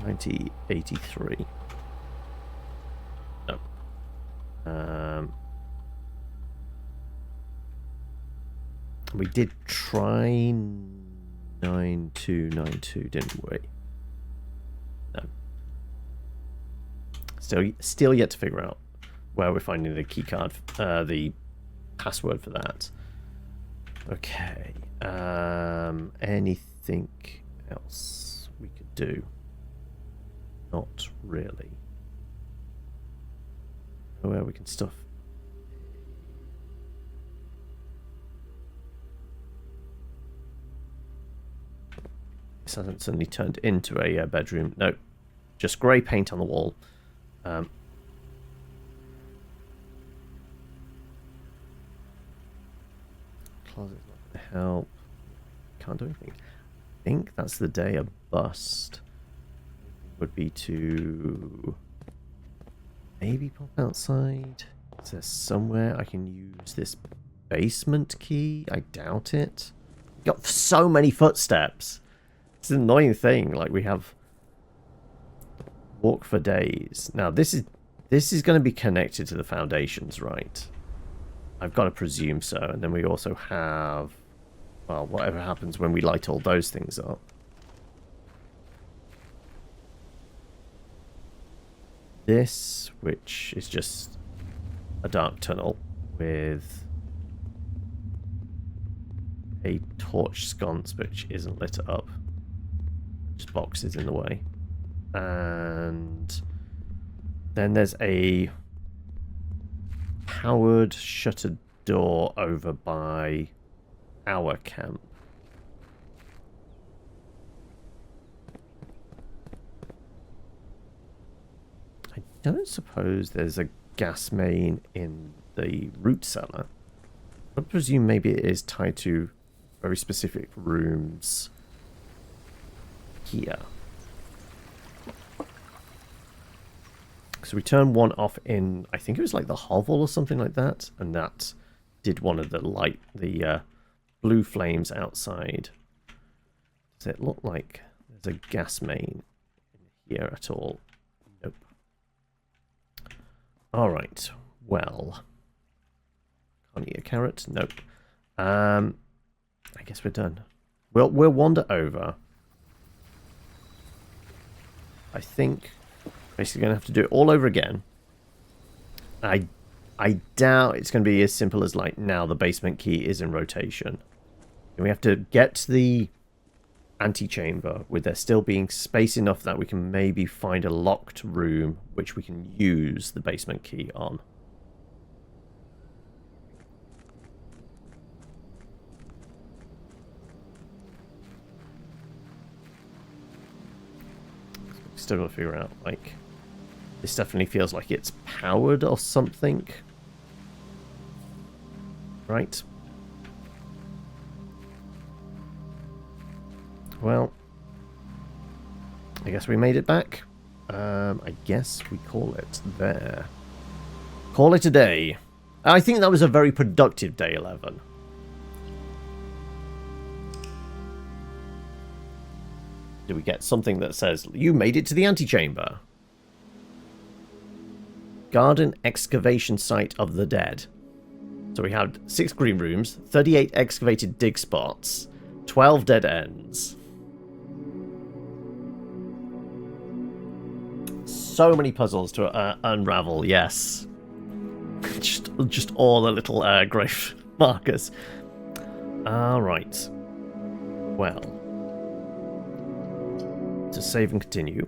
1983. No. We did try 9292, didn't we? No. Still yet to figure out where we're finding the keycard, the password for that. Okay. Anything else we could do? Not really. Where we can stuff. This hasn't suddenly turned into a bedroom. No, just grey paint on the wall. Closet's not going to help. Can't do anything. I think that's the day a bust would be to maybe pop outside. Is there somewhere I can use this basement key? I doubt it. We've got so many footsteps. It's an annoying thing. Like, we have walk for days. Now, this is going to be connected to the foundations, right? I've got to presume so. And then we also have, well, whatever happens when we light all those things up. this, which is just a dark tunnel with a torch sconce which isn't lit up. Just boxes in the way. And then there's a powered shuttered door over by our camp. I don't suppose there's a gas main in the root cellar. I presume maybe it is tied to very specific rooms here. So we turned one off in, I think it was like the hovel or something like that, and that did one of the blue flames outside. Does it look like there's a gas main in here at all? Nope. Alright, well. Can't eat a carrot? Nope. I guess we're done. We'll wander over. I think basically going to have to do it all over again. I doubt it's going to be as simple as like now the basement key is in rotation. And we have to get to the antechamber with there still being space enough that we can maybe find a locked room which we can use the basement key on. Still got to figure out, like, this definitely feels like it's powered or something. Right. Well, I guess we made it back. I guess we call it there. Call it a day. I think that was a very productive day 11. Do we get something that says, you made it to the antechamber? Garden excavation site of the dead. So we have 6 green rooms, 38 excavated dig spots, 12 dead ends. So many puzzles to unravel, yes. just all the little grave markers. Alright. Well. To save and continue.